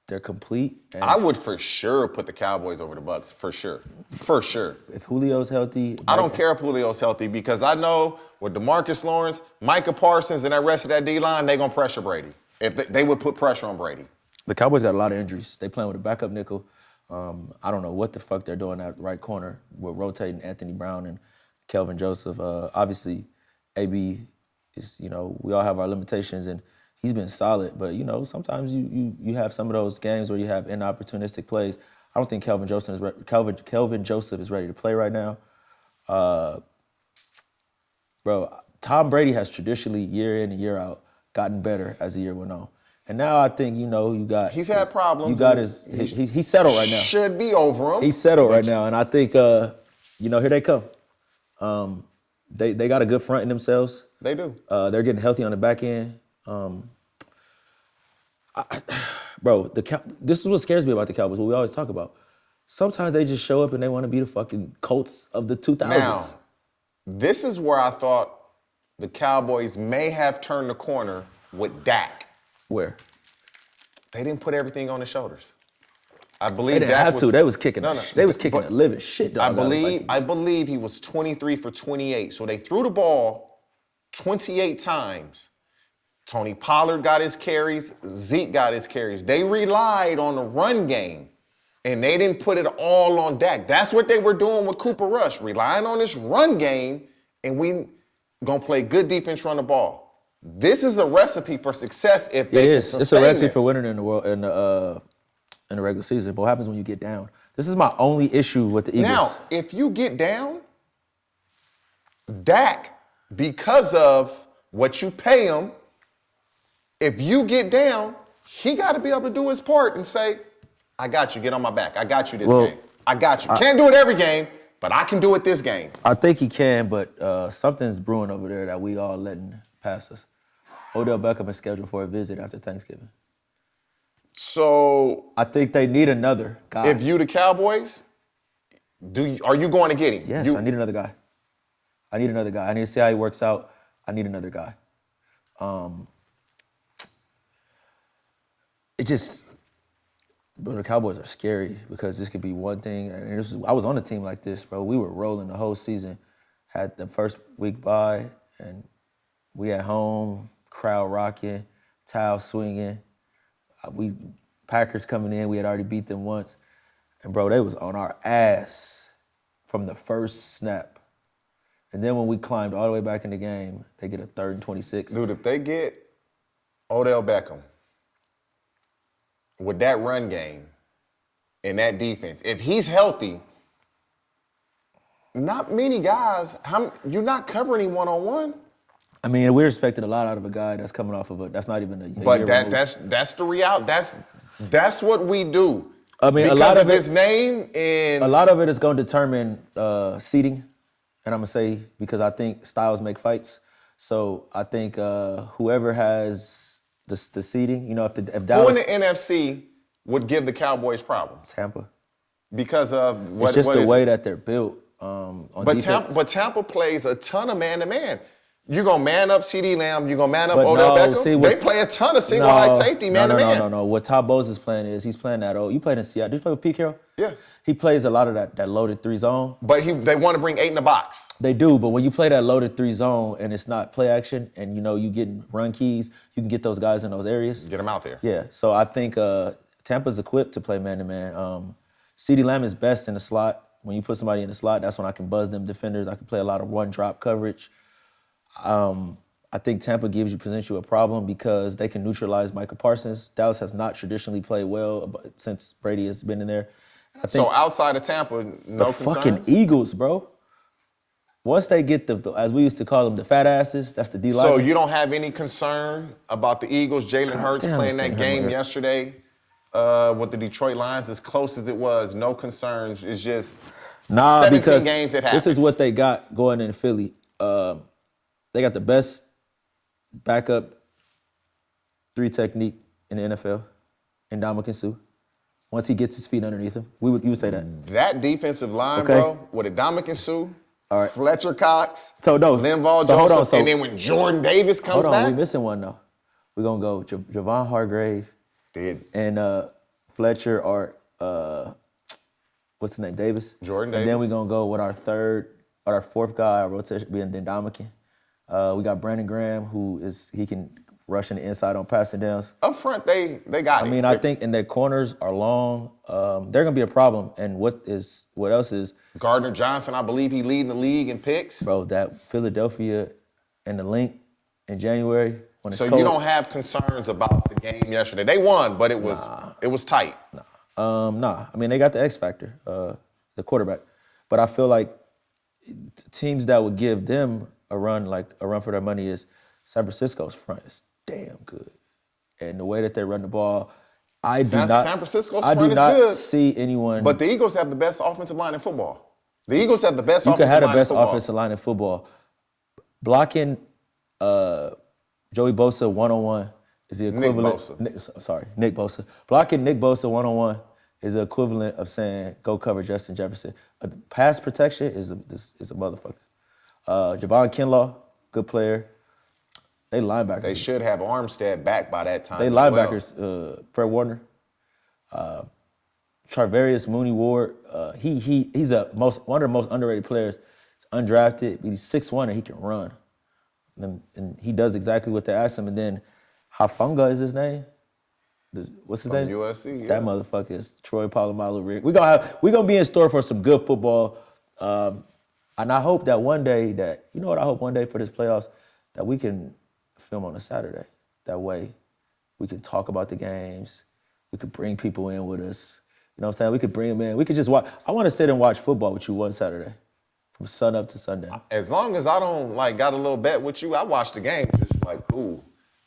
Speaker 2: they're complete. And
Speaker 1: I would for sure put the Cowboys over the Bucs, for sure. For sure.
Speaker 2: if Julio's healthy,
Speaker 1: I don't care if Julio's healthy because I know with DeMarcus Lawrence, Micah Parsons, and that rest of that D-line, they're going to pressure Brady. If they would put pressure on Brady.
Speaker 2: The Cowboys got a lot of injuries. They playing with a backup nickel. I don't know what the fuck they're doing at right corner. We're rotating Anthony Brown and Kelvin Joseph. Obviously, AB is, we all have our limitations, and he's been solid. But, sometimes you have some of those games where you have inopportunistic plays. I don't think Kelvin Joseph is ready to play right now. Bro, Tom Brady has traditionally, year in and year out, gotten better as the year went on. And now I think, you got...
Speaker 1: He's had problems.
Speaker 2: You got he's settled right now.
Speaker 1: Should be over him.
Speaker 2: He's settled right now. And I think, here they come. They got a good front in themselves.
Speaker 1: They do.
Speaker 2: They're getting healthy on the back end. Bro, this is what scares me about the Cowboys, what we always talk about. Sometimes they just show up and they want to be the fucking Colts of the 2000s.
Speaker 1: Now, this is where I thought the Cowboys may have turned the corner with Dak.
Speaker 2: Where?
Speaker 1: They didn't put everything on his shoulders. I
Speaker 2: They
Speaker 1: believe
Speaker 2: didn't
Speaker 1: Dak
Speaker 2: have to. They was kicking. They was kicking
Speaker 1: but
Speaker 2: the living shit.
Speaker 1: I believe he was 23 for 28. So they threw the ball 28 times. Tony Pollard got his carries. Zeke got his carries. They relied on the run game, and they didn't put it all on Dak. That's what they were doing with Cooper Rush, relying on this run game, and we gonna play good defense, run the ball. This is a recipe for success if they can sustain
Speaker 2: It's a recipe
Speaker 1: this.
Speaker 2: for winning in the regular season. But what happens when you get down? This is my only issue with the Eagles.
Speaker 1: Now, if you get down, Dak, because of what you pay him, if you get down, he got to be able to do his part and say, I got you, get on my back. I got you this game. I got you. Can't do it every game, but I can do it this game.
Speaker 2: I think he can, but something's brewing over there that we all letting pass us. Odell Beckham is scheduled for a visit after Thanksgiving.
Speaker 1: So
Speaker 2: I think they need another guy.
Speaker 1: if you the Cowboys, are you going to get him?
Speaker 2: Yes, I need another guy. I need to see how he works out. I need another guy. Bro, the Cowboys are scary because this could be one thing. I was on a team like this, bro. We were rolling the whole season. Had the first week bye, and we at home, crowd rocking, towel swinging. Packers coming in, we had already beat them once. And bro, they was on our ass from the first snap. And then when we climbed all the way back in the game, they get a 3rd and 26.
Speaker 1: Dude, if they get Odell Beckham with that run game and that defense, if he's healthy, not many guys, you're not covering him one-on-one.
Speaker 2: I mean, we're expecting a lot out of a guy that's coming off of that's not even a
Speaker 1: But
Speaker 2: year
Speaker 1: that's the reality. That's what we do.
Speaker 2: I mean,
Speaker 1: because
Speaker 2: a lot of
Speaker 1: his name and
Speaker 2: a lot of it is going to determine seeding, and I'm gonna say because I think styles make fights. So I think whoever has the seeding, if Dallas,
Speaker 1: who in the NFC would give the Cowboys problems
Speaker 2: Tampa,
Speaker 1: because of what
Speaker 2: it's just
Speaker 1: what
Speaker 2: the
Speaker 1: is
Speaker 2: way
Speaker 1: it?
Speaker 2: that they're built on defense.
Speaker 1: But Tampa plays a ton of man-to-man. You're going to man up CeeDee Lamb. You're going to man up
Speaker 2: But
Speaker 1: Odell
Speaker 2: no,
Speaker 1: Beckham. They play a ton of single high safety man-to-man.
Speaker 2: No. What Todd Bowles is playing is he's playing that. You played in Seattle. Did you play with Pete Carroll?
Speaker 1: Yeah.
Speaker 2: He plays a lot of that loaded 3 zone.
Speaker 1: But they want to bring 8 in the box.
Speaker 2: They do, but when you play that loaded 3 zone and it's not play action and you getting run keys, you can get those guys in those areas.
Speaker 1: Get them out there.
Speaker 2: Yeah. So I think Tampa's equipped to play man-to-man. CeeDee Lamb is best in the slot. When you put somebody in the slot, that's when I can buzz them defenders. I can play a lot of one-drop coverage. I think Tampa presents you a problem because they can neutralize Micah Parsons. Dallas has not traditionally played well since Brady has been in there.
Speaker 1: So outside of Tampa, no concerns?
Speaker 2: Fucking Eagles, bro. Once they get as we used to call them, the fat asses, that's the D-line.
Speaker 1: So you don't have any concern about the Eagles? Jalen Hurts playing that game yesterday with the Detroit Lions, as close as it was, no concerns. It's just 17 games it happens.
Speaker 2: This is what they got going in Philly. They got the best backup 3 technique in the NFL, in Ndamukong Suh. Once he gets his feet underneath him, you would say that.
Speaker 1: That defensive line,
Speaker 2: Okay.
Speaker 1: bro, with Ndamukong Suh,
Speaker 2: All right.
Speaker 1: Fletcher Cox,
Speaker 2: So
Speaker 1: Linval Joseph,
Speaker 2: hold on,
Speaker 1: and then when Jordan Davis comes
Speaker 2: Hold on,
Speaker 1: back.
Speaker 2: we missing one though. We're gonna go Javon Hargrave and Fletcher or what's his name, Davis.
Speaker 1: Jordan
Speaker 2: And then
Speaker 1: Davis.
Speaker 2: we're gonna go with our 4th guy, our rotation being Ndamukong. We got Brandon Graham, he can rushing the inside on passing downs.
Speaker 1: Up front, they got it.
Speaker 2: I mean, I think and their corners are long. They're gonna be a problem. And what else is
Speaker 1: Gardner Johnson, I believe he leading the league in picks.
Speaker 2: bro? That Philadelphia and the link in January when it's
Speaker 1: So
Speaker 2: cold.
Speaker 1: you don't have concerns about the game yesterday. They won, but it was tight.
Speaker 2: Nah. I mean, they got the X factor, the quarterback. But I feel like teams that would give them a run for their money is San Francisco's front is damn good. And the way that they run the ball,
Speaker 1: San Francisco's front is
Speaker 2: not
Speaker 1: good.
Speaker 2: see anyone.
Speaker 1: But the Eagles have the best offensive line in football. The Eagles have the best
Speaker 2: you
Speaker 1: offensive
Speaker 2: can have the
Speaker 1: line
Speaker 2: best
Speaker 1: in football.
Speaker 2: offensive line in football. Blocking Joey Bosa one-on-one is the equivalent. Nick Bosa. Blocking Nick Bosa one-on-one is the equivalent of saying go cover Justin Jefferson. Pass protection is a motherfucker. Javon Kinlaw, good player. They linebackers.
Speaker 1: They should have Armstead back by that time.
Speaker 2: They
Speaker 1: as
Speaker 2: linebackers.
Speaker 1: well.
Speaker 2: Fred Warner, Charvarius Mooney Ward. He's one of the most underrated players. He's undrafted. He's 6'1" and he can run. And he does exactly what they asked him. And then Hafanga is his name. What's his name?
Speaker 1: USC. Yeah.
Speaker 2: That motherfucker is Troy Polamalu. We're gonna be in store for some good football. And I hope that one day I hope one day for this playoffs that we can film on a Saturday. That way we can talk about the games. We could bring people in with us. You know what I'm saying? We could bring them in. We could just watch. I want to sit and watch football with you one Saturday from sun up to sundown.
Speaker 1: As long as I don't got a little bet with you, I watch the game just like cool.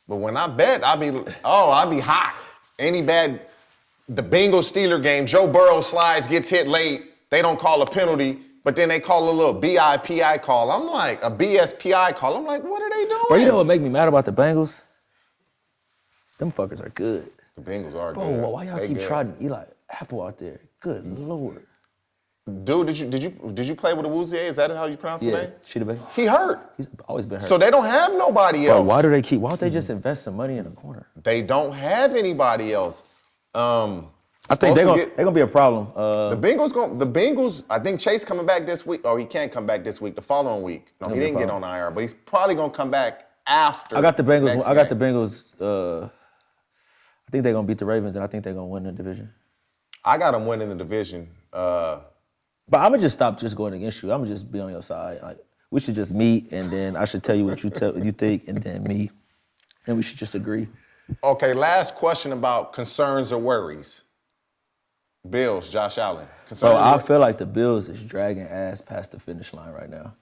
Speaker 1: But when I bet, I be hot. The Bengals-Steeler game, Joe Burrow slides, gets hit late. They don't call a penalty, but then they call a little BIPI call. I'm like, a BSPI call. I'm like, what are they doing?
Speaker 2: Bro, you know what make me mad about the Bengals? Them fuckers are good.
Speaker 1: The Bengals are
Speaker 2: Bro,
Speaker 1: good.
Speaker 2: why y'all keep trotting Eli Apple out there? Good Lord.
Speaker 1: Dude, did you play with a Woozier? Is that how you pronounce his name?
Speaker 2: Shida Bay.
Speaker 1: He hurt.
Speaker 2: He's always been hurt.
Speaker 1: So they don't have nobody
Speaker 2: Bro,
Speaker 1: else.
Speaker 2: why don't they just invest some money in a corner?
Speaker 1: They don't have anybody else.
Speaker 2: I think they're gonna be a problem.
Speaker 1: The Bengals, I think Chase coming back this week, or he can't come back this week, the following week. No, he didn't get on IR, but he's probably gonna come back after.
Speaker 2: I got the Bengals.
Speaker 1: next
Speaker 2: I got the
Speaker 1: game.
Speaker 2: Bengals. I think they're gonna beat the Ravens, and I think they're gonna win the division.
Speaker 1: I got them winning the division.
Speaker 2: But I'm gonna just stop just going against you. I'm gonna just be on your side. Like we should just meet, and then I should tell you what you think, and then me, and we should just agree.
Speaker 1: Okay, last question about concerns or worries. Bills, Josh Allen.
Speaker 2: So I feel like the Bills is dragging ass past the finish line right now.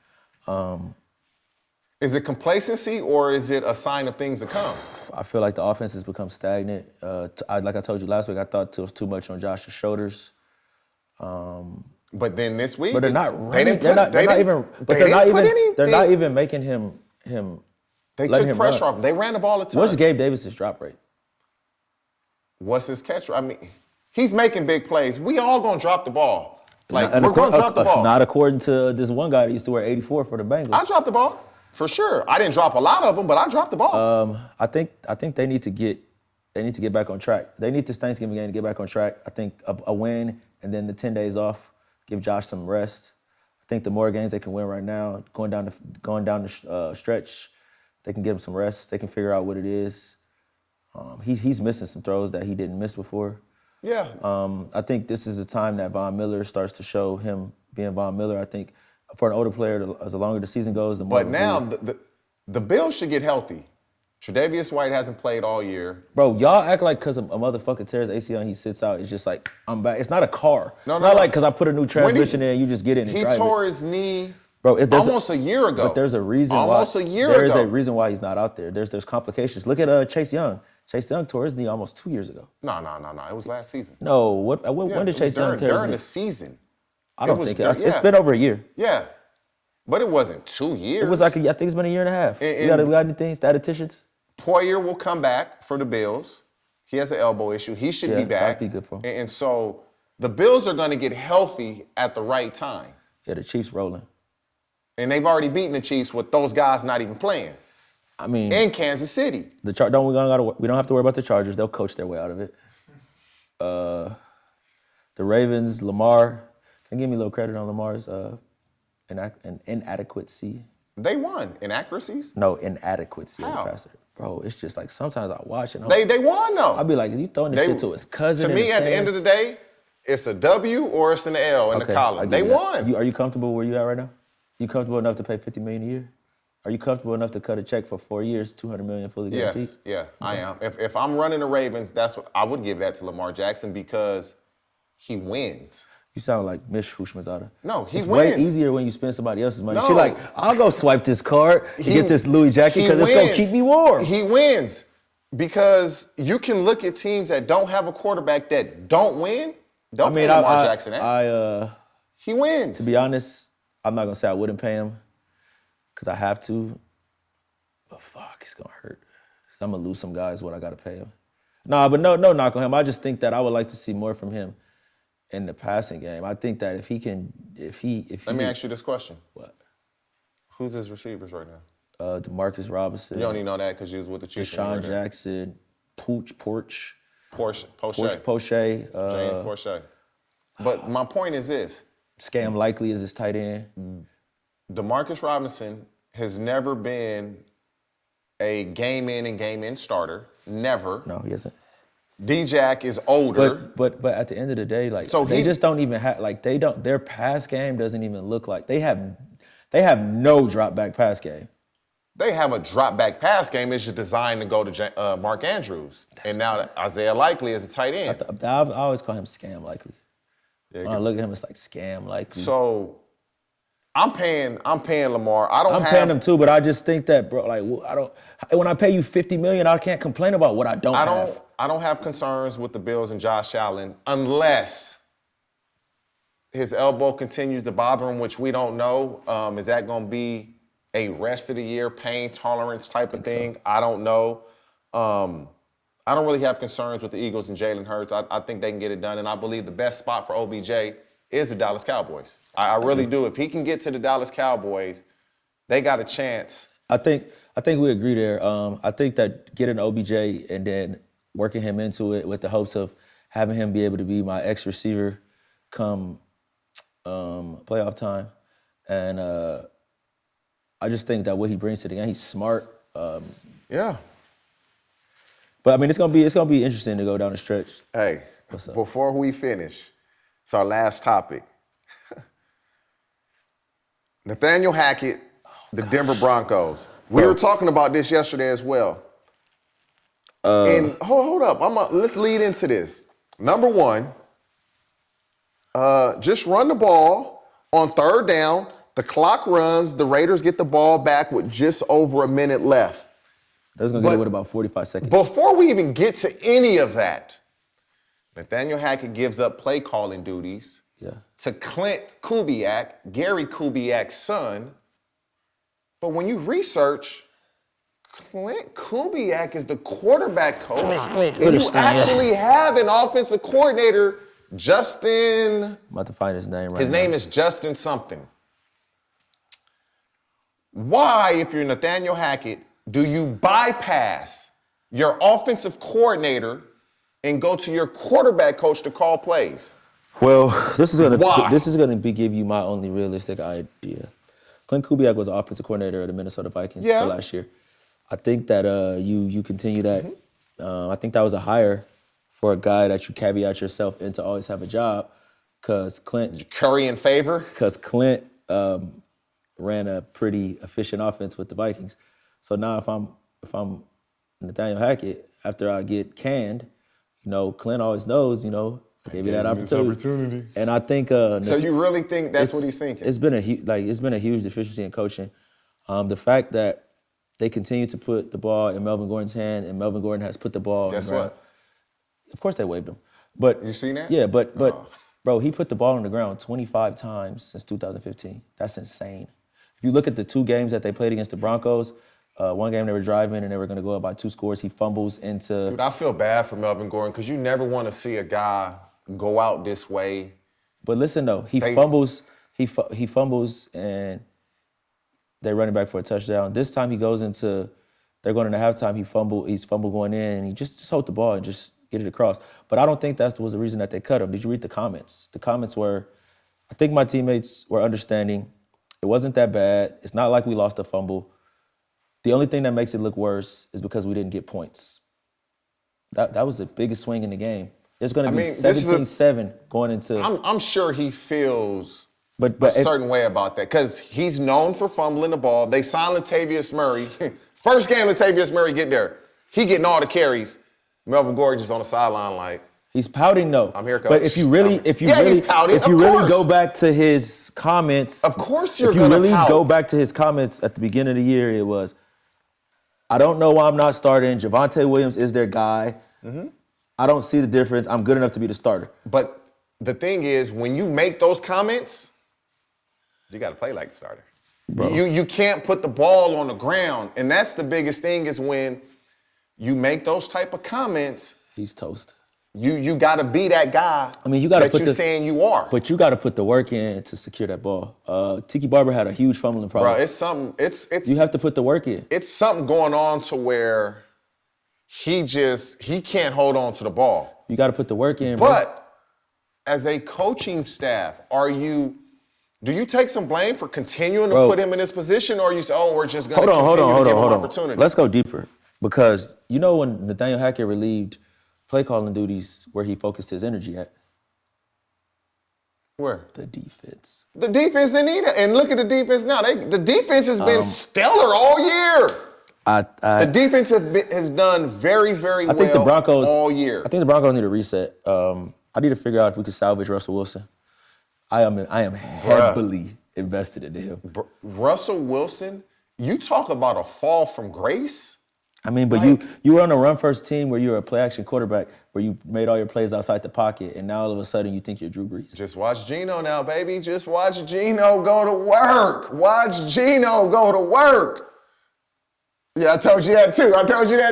Speaker 1: Is it complacency or is it a sign of things to come?
Speaker 2: I feel like the offense has become stagnant. Like I told you last week, I thought it was too much on Josh's shoulders.
Speaker 1: But then this week,
Speaker 2: But they're not running.
Speaker 1: They're
Speaker 2: not even making him.
Speaker 1: They
Speaker 2: letting
Speaker 1: took
Speaker 2: him
Speaker 1: pressure
Speaker 2: run.
Speaker 1: off. They ran the ball a ton.
Speaker 2: What's Gabe Davis's drop rate?
Speaker 1: What's his catch? I mean, he's making big plays. We all gonna drop the ball. Like
Speaker 2: And
Speaker 1: we're gonna drop the ball.
Speaker 2: Not according to this one guy that used to wear 84 for the Bengals.
Speaker 1: I dropped the ball for sure. I didn't drop a lot of them, but I dropped the ball.
Speaker 2: I think they need to get back on track. They need this Thanksgiving game to get back on track. I think a win and then the 10 days off, give Josh some rest. I think the more games they can win right now, going down the stretch, they can give him some rest. They can figure out what it is. He's missing some throws that he didn't miss before.
Speaker 1: Yeah.
Speaker 2: I think this is the time that Von Miller starts to show him being Von Miller. I think for an older player, the longer the season goes, the more.
Speaker 1: But now the Bills should get healthy. Tre'Davious White hasn't played all year.
Speaker 2: Bro, y'all act like because a motherfucker tears ACL and he sits out, it's just like, I'm back. It's not a car. It's not like because I put a new transmission in and you just get in and drive it.
Speaker 1: He tore his knee
Speaker 2: almost
Speaker 1: a year ago.
Speaker 2: But there's a reason There is a reason why he's not out there. There's complications. Look at Chase Young. Chase Young tore his knee almost 2 years ago.
Speaker 1: No. It was last season.
Speaker 2: No, when did Chase Young tear his knee?
Speaker 1: During the season.
Speaker 2: I don't think it's been over a year.
Speaker 1: Yeah. But it wasn't 2 years.
Speaker 2: It was I think it's been a year and a half. We got anything, statisticians?
Speaker 1: Poyer will come back for the Bills. He has an elbow issue. He should be back.
Speaker 2: That'd be good for him.
Speaker 1: And so the Bills are going to get healthy at the right time.
Speaker 2: Yeah, the Chiefs rolling.
Speaker 1: And they've already beaten the Chiefs with those guys not even playing.
Speaker 2: I mean,
Speaker 1: in Kansas City.
Speaker 2: We don't have to worry about the Chargers. They'll coach their way out of it. The Ravens, Lamar. Can you give me a little credit on Lamar's inadequacy?
Speaker 1: They won. Inaccuracies?
Speaker 2: No, inadequacy as a
Speaker 1: How?
Speaker 2: passer. Bro, it's just like sometimes I watch it and
Speaker 1: They won, though.
Speaker 2: I'll be like, is you throwing this shit to his cousin?
Speaker 1: To me, at the end of the day, it's a W or it's an L in the column. They won.
Speaker 2: Are you comfortable where you at right now? You comfortable enough to pay $50 million a year? Are you comfortable enough to cut a check for 4 years, $200 million fully guaranteed?
Speaker 1: Yes, yeah, I am. If I'm running the Ravens, that's what I would give that to Lamar Jackson because he wins.
Speaker 2: You sound like Miss Houshmandzadeh.
Speaker 1: No, he
Speaker 2: it's
Speaker 1: wins.
Speaker 2: Way easier when you spend somebody else's money.
Speaker 1: No.
Speaker 2: She like, I'll go swipe this card and get this Louis jacket because it's gonna keep me warm.
Speaker 1: He wins because you can look at teams that don't have a quarterback that don't win. Don't pay Lamar Jackson that. He wins.
Speaker 2: To be honest, I'm not gonna say I wouldn't pay him because I have to, but fuck, it's gonna hurt. Cause I'm gonna lose some guys what I gotta pay him. Nah, but no knock on him. I just think that I would like to see more from him in the passing game. I think that if he can,
Speaker 1: Let me ask you this question.
Speaker 2: What?
Speaker 1: Who's his receivers right now?
Speaker 2: DeMarcus Robinson.
Speaker 1: You don't even know that because you was with the Chiefs.
Speaker 2: Deshaun Jackson, Porsche.
Speaker 1: James Porsche. But my point is this.
Speaker 2: Scam Likely is his tight end.
Speaker 1: DeMarcus Robinson has never been a game in and game in starter. Never.
Speaker 2: No, he isn't.
Speaker 1: D-Jack is older.
Speaker 2: But at the end of the day, like
Speaker 1: So
Speaker 2: they just don't even have their pass game doesn't even look like they have no drop back pass game.
Speaker 1: They have a drop back pass game. It's just designed to go to Mark Andrews. And now Isaiah Likely is a tight end.
Speaker 2: I always call him Scam Likely.
Speaker 1: Yeah,
Speaker 2: when I look at him, it's like Scam Likely.
Speaker 1: So I'm paying Lamar.
Speaker 2: I'm paying him too, but I just think that, bro, like when I pay you $50 million, I can't complain about what I don't have.
Speaker 1: I don't have concerns with the Bills and Josh Allen unless his elbow continues to bother him, which we don't know. Is that going to be a rest of the year pain tolerance type of thing? So. I don't know. I don't really have concerns with the Eagles and Jalen Hurts. I think they can get it done, and I believe the best spot for OBJ is the Dallas Cowboys. I really do. If he can get to the Dallas Cowboys, they got a chance.
Speaker 2: I think we agree there. I think that getting OBJ and then working him into it with the hopes of having him be able to be my X receiver come playoff time. And I just think that what he brings to the game, he's smart.
Speaker 1: Yeah.
Speaker 2: But I mean, it's gonna be interesting to go down the stretch.
Speaker 1: Hey, before we finish, it's our last topic. Nathaniel Hackett, the Denver Broncos. We were talking about this yesterday as well. And hold up, let's lead into this. Number one, just run the ball on third down. The clock runs. The Raiders get the ball back with just over a minute left.
Speaker 2: That's going to get it with about 45 seconds.
Speaker 1: Before we even get to any of that, Nathaniel Hackett gives up play calling duties to Clint Kubiak, Gary Kubiak's son. But when you research, Clint Kubiak is the quarterback coach. And you actually have an offensive coordinator, Justin.
Speaker 2: I'm about to find his name right now.
Speaker 1: His name is Justin something. Why, if you're Nathaniel Hackett, do you bypass your offensive coordinator and go to your quarterback coach to call plays?
Speaker 2: Well, this is gonna give you my only realistic idea. Clint Kubiak was the offensive coordinator of the Minnesota Vikings for last year. I think that you continue that. I think that was a hire for a guy that you caveat yourself in to always have a job, because Clint
Speaker 1: curry in favor.
Speaker 2: Because Clint ran a pretty efficient offense with the Vikings. So now if I'm Nathaniel Hackett, after I get canned, Clint always knows, I gave you that opportunity. And I think
Speaker 1: so you really think that's what he's thinking?
Speaker 2: It's been a huge deficiency in coaching. The fact that they continue to put the ball in Melvin Gordon's hand, and Melvin Gordon has put the ball.
Speaker 1: Guess what?
Speaker 2: Of course they waived him. But
Speaker 1: you seen that?
Speaker 2: Yeah, but bro, he put the ball on the ground 25 times since 2015. That's insane. If you look at the 2 games that they played against the Broncos, one game they were driving and they were going to go up by 2 scores. He fumbles into.
Speaker 1: Dude, I feel bad for Melvin Gordon because you never want to see a guy go out this way.
Speaker 2: But listen though, he fumbles. He fumbles and they run it back for a touchdown. This time he goes into. They're going into halftime. He's fumble going in, and he just hold the ball and just get it across. But I don't think that was the reason that they cut him. Did you read the comments? The comments were, I think my teammates were understanding. It wasn't that bad. It's not like we lost a fumble. The only thing that makes it look worse is because we didn't get points. That was the biggest swing in the game. There's going to be 17-7 going into.
Speaker 1: I'm sure he feels
Speaker 2: but
Speaker 1: a certain way about that because he's known for fumbling the ball. They signed Latavius Murray. First game Latavius Murray get there. He getting all the carries. Melvin Gordon just on the sideline like.
Speaker 2: He's pouting though.
Speaker 1: I'm here, coach.
Speaker 2: But if you really go back to his comments,
Speaker 1: of course you're
Speaker 2: if you
Speaker 1: gonna
Speaker 2: really
Speaker 1: pout.
Speaker 2: go back to his comments at the beginning of the year, it was, I don't know why I'm not starting. Javonte Williams is their guy. Mm-hmm. I don't see the difference. I'm good enough to be the starter.
Speaker 1: But the thing is, when you make those comments, you got to play like the starter. Bro. You can't put the ball on the ground, and that's the biggest thing is when you make those type of comments.
Speaker 2: He's toast.
Speaker 1: You got to be that guy.
Speaker 2: I mean, you got to put
Speaker 1: you're saying you are.
Speaker 2: But you got to put the work in to secure that ball. Tiki Barber had a huge fumbling problem.
Speaker 1: Bro, it's something. It's
Speaker 2: you have to put the work in.
Speaker 1: It's something going on to where he can't hold on to the ball.
Speaker 2: You got to put the work in.
Speaker 1: But as a coaching staff, do you take some blame for continuing to put him in this position, or you say, we're just going to continue to give him opportunity?
Speaker 2: Let's go deeper because you know when Nathaniel Hackett relieved play calling duties, where he focused his energy at?
Speaker 1: Where?
Speaker 2: The defense.
Speaker 1: The defense didn't need it. And look at the defense now. The defense has been stellar all year. The defense has done very, very well
Speaker 2: the Broncos,
Speaker 1: all year.
Speaker 2: I think the Broncos need a reset. I need to figure out if we can salvage Russell Wilson. I am heavily invested into him.
Speaker 1: Russell Wilson, you talk about a fall from grace.
Speaker 2: I mean, but you were on a run-first team where you were a play-action quarterback where you made all your plays outside the pocket, and now all of a sudden you think you're Drew Brees.
Speaker 1: Just watch Geno now, baby. Just watch Geno go to work. Watch Geno go to work. Yeah, I told you that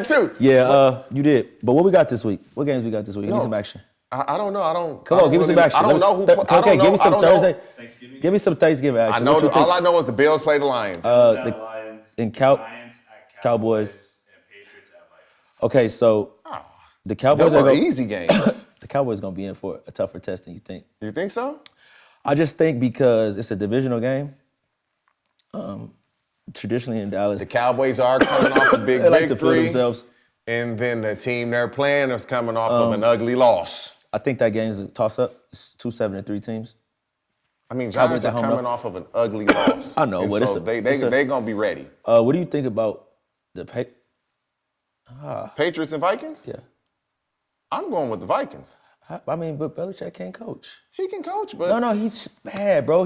Speaker 1: too.
Speaker 2: Yeah, you did. But what we got this week? What games we got this week? Give me some action.
Speaker 1: I don't know.
Speaker 2: Come on, give me some action.
Speaker 1: I don't know who.
Speaker 2: Okay, give me some Thursday.
Speaker 3: Thanksgiving.
Speaker 2: Give me some Thanksgiving action.
Speaker 1: All I know is the Bills play the Lions.
Speaker 3: Lions
Speaker 2: and
Speaker 3: at
Speaker 2: Cowboys.
Speaker 3: And Patriots at Vikings.
Speaker 2: Okay, so the Cowboys
Speaker 1: those are easy games.
Speaker 2: The Cowboys gonna be in for a tougher test than you think.
Speaker 1: You think so?
Speaker 2: I just think because it's a divisional game. Traditionally in Dallas,
Speaker 1: The Cowboys are coming off a big
Speaker 2: they like to
Speaker 1: victory.
Speaker 2: feel themselves.
Speaker 1: And then the team they're playing is coming off of an ugly loss.
Speaker 2: I think that game's a toss-up. It's 2-7-3 teams.
Speaker 1: I mean,
Speaker 2: Cowboys
Speaker 1: Giants are
Speaker 2: at home,
Speaker 1: coming
Speaker 2: though.
Speaker 1: off of an ugly loss.
Speaker 2: I know,
Speaker 1: And
Speaker 2: but
Speaker 1: so they're going to be ready.
Speaker 2: What do you think about the
Speaker 1: Patriots and Vikings?
Speaker 2: Yeah.
Speaker 1: I'm going with the Vikings.
Speaker 2: I mean, but Belichick can't coach.
Speaker 1: He can coach, but
Speaker 2: No, he's bad, bro.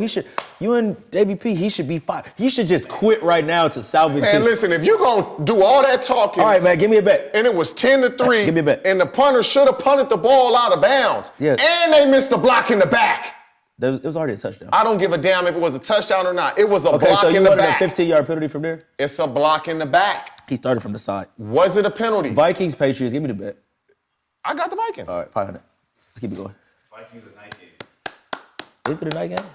Speaker 2: You and Davey P, he should be fired. He should just quit right now to salvage
Speaker 1: man,
Speaker 2: his.
Speaker 1: listen, if you're going to do all that talking,
Speaker 2: All right, man, give me a bet.
Speaker 1: and it was 10-3,
Speaker 2: Give me a bet.
Speaker 1: and the punter should have punted the ball out of bounds,
Speaker 2: Yeah.
Speaker 1: and they missed the block in the back.
Speaker 2: It was already a touchdown.
Speaker 1: I don't give a damn if it was a touchdown or not. It was a
Speaker 2: Okay,
Speaker 1: block
Speaker 2: so you
Speaker 1: in the
Speaker 2: wanted
Speaker 1: back.
Speaker 2: a 15-yard penalty from there?
Speaker 1: It's a block in the back.
Speaker 2: He started from the side.
Speaker 1: Was it a penalty?
Speaker 2: Vikings, Patriots, give me the bet.
Speaker 1: I got the Vikings.
Speaker 2: All right, 500. Let's keep it going.
Speaker 3: Vikings at night game.
Speaker 2: Is it a night game?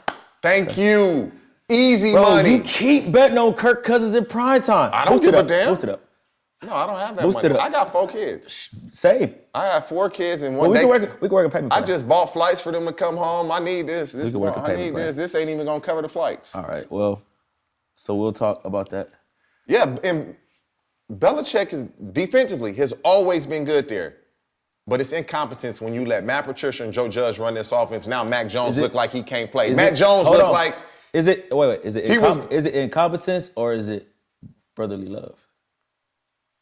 Speaker 1: Thank you. Easy
Speaker 2: Bro,
Speaker 1: money.
Speaker 2: you keep betting on Kirk Cousins in prime time.
Speaker 1: I don't
Speaker 2: Boost
Speaker 1: give
Speaker 2: it
Speaker 1: a
Speaker 2: up.
Speaker 1: damn.
Speaker 2: Boost it up.
Speaker 1: No, I don't have that
Speaker 2: Boost
Speaker 1: money.
Speaker 2: it up.
Speaker 1: I got 4 kids.
Speaker 2: Same.
Speaker 1: I have 4 kids and
Speaker 2: Well,
Speaker 1: one
Speaker 2: we
Speaker 1: day.
Speaker 2: can work a payment
Speaker 1: I
Speaker 2: plan.
Speaker 1: just bought flights for them to come home. I need this.
Speaker 2: can work a
Speaker 1: I
Speaker 2: payment
Speaker 1: need
Speaker 2: plan.
Speaker 1: this. This ain't even gonna cover the flights.
Speaker 2: All right, well, so we'll talk about that.
Speaker 1: Yeah, and Belichick is defensively has always been good there. But it's incompetence when you let Matt Patricia and Joe Judge run this offense. Now Mac Jones look like he can't play. Matt Jones look like
Speaker 2: Is it wait? Is it
Speaker 1: He was-
Speaker 2: is it incompetence or is it brotherly love?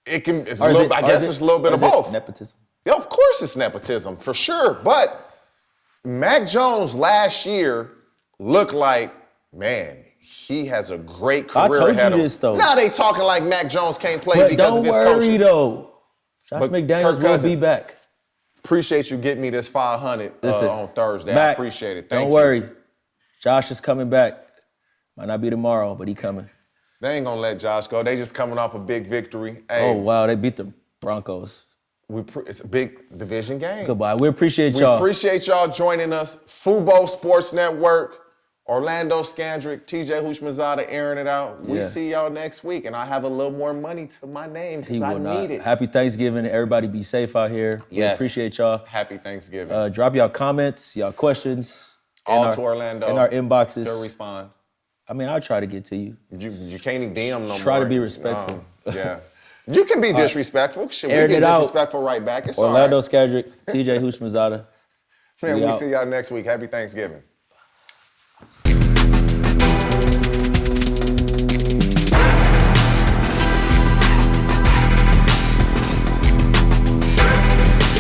Speaker 1: it can. It's a
Speaker 2: Or is
Speaker 1: little,
Speaker 2: it-
Speaker 1: I
Speaker 2: or
Speaker 1: guess
Speaker 2: is
Speaker 1: it's a little bit
Speaker 2: or
Speaker 1: of
Speaker 2: is it
Speaker 1: both.
Speaker 2: Nepotism.
Speaker 1: Yeah, of course it's nepotism for sure. But Mac Jones last year looked like, man, he has a great career
Speaker 2: I told
Speaker 1: ahead
Speaker 2: you
Speaker 1: of him.
Speaker 2: this, though.
Speaker 1: Now they talking like Mac Jones can't play
Speaker 2: But
Speaker 1: because
Speaker 2: don't
Speaker 1: of his
Speaker 2: worry
Speaker 1: coaches.
Speaker 2: though. Josh
Speaker 1: But
Speaker 2: McDaniels
Speaker 1: Kirk
Speaker 2: will be
Speaker 1: Cousins,
Speaker 2: back.
Speaker 1: Appreciate you getting me this 500
Speaker 2: Listen,
Speaker 1: on Thursday. I
Speaker 2: Mac,
Speaker 1: appreciate it. Thank
Speaker 2: don't
Speaker 1: you.
Speaker 2: worry. Josh is coming back. Might not be tomorrow, but he coming.
Speaker 1: They ain't gonna let Josh go. They just coming off a big victory. Hey,
Speaker 2: Oh wow, they beat the Broncos.
Speaker 1: it's a big division game.
Speaker 2: Goodbye. We appreciate
Speaker 1: We
Speaker 2: y'all.
Speaker 1: appreciate y'all joining us. Fubo Sports Network, Orlando Scandrick, TJ Houshmandzadeh airing it out. We
Speaker 2: Yeah.
Speaker 1: see y'all next week, and I have a little more money to my name
Speaker 2: He
Speaker 1: because I
Speaker 2: will not.
Speaker 1: need it.
Speaker 2: Happy Thanksgiving. Everybody be safe out here. We
Speaker 1: Yes.
Speaker 2: appreciate y'all.
Speaker 1: Happy Thanksgiving.
Speaker 2: Drop y'all comments, y'all questions.
Speaker 1: All to Orlando.
Speaker 2: in our inboxes.
Speaker 1: They'll respond.
Speaker 2: I mean, I'll try to get to you.
Speaker 1: You can't even DM no more.
Speaker 2: Try to be respectful.
Speaker 1: Yeah. You can be disrespectful. Shit, we
Speaker 2: Airing
Speaker 1: get
Speaker 2: it out.
Speaker 1: disrespectful right back. It's
Speaker 2: Orlando
Speaker 1: all right.
Speaker 2: Scandrick, TJ Houshmandzadeh.
Speaker 1: Man,
Speaker 2: We
Speaker 1: we
Speaker 2: out.
Speaker 1: see y'all next week. Happy Thanksgiving.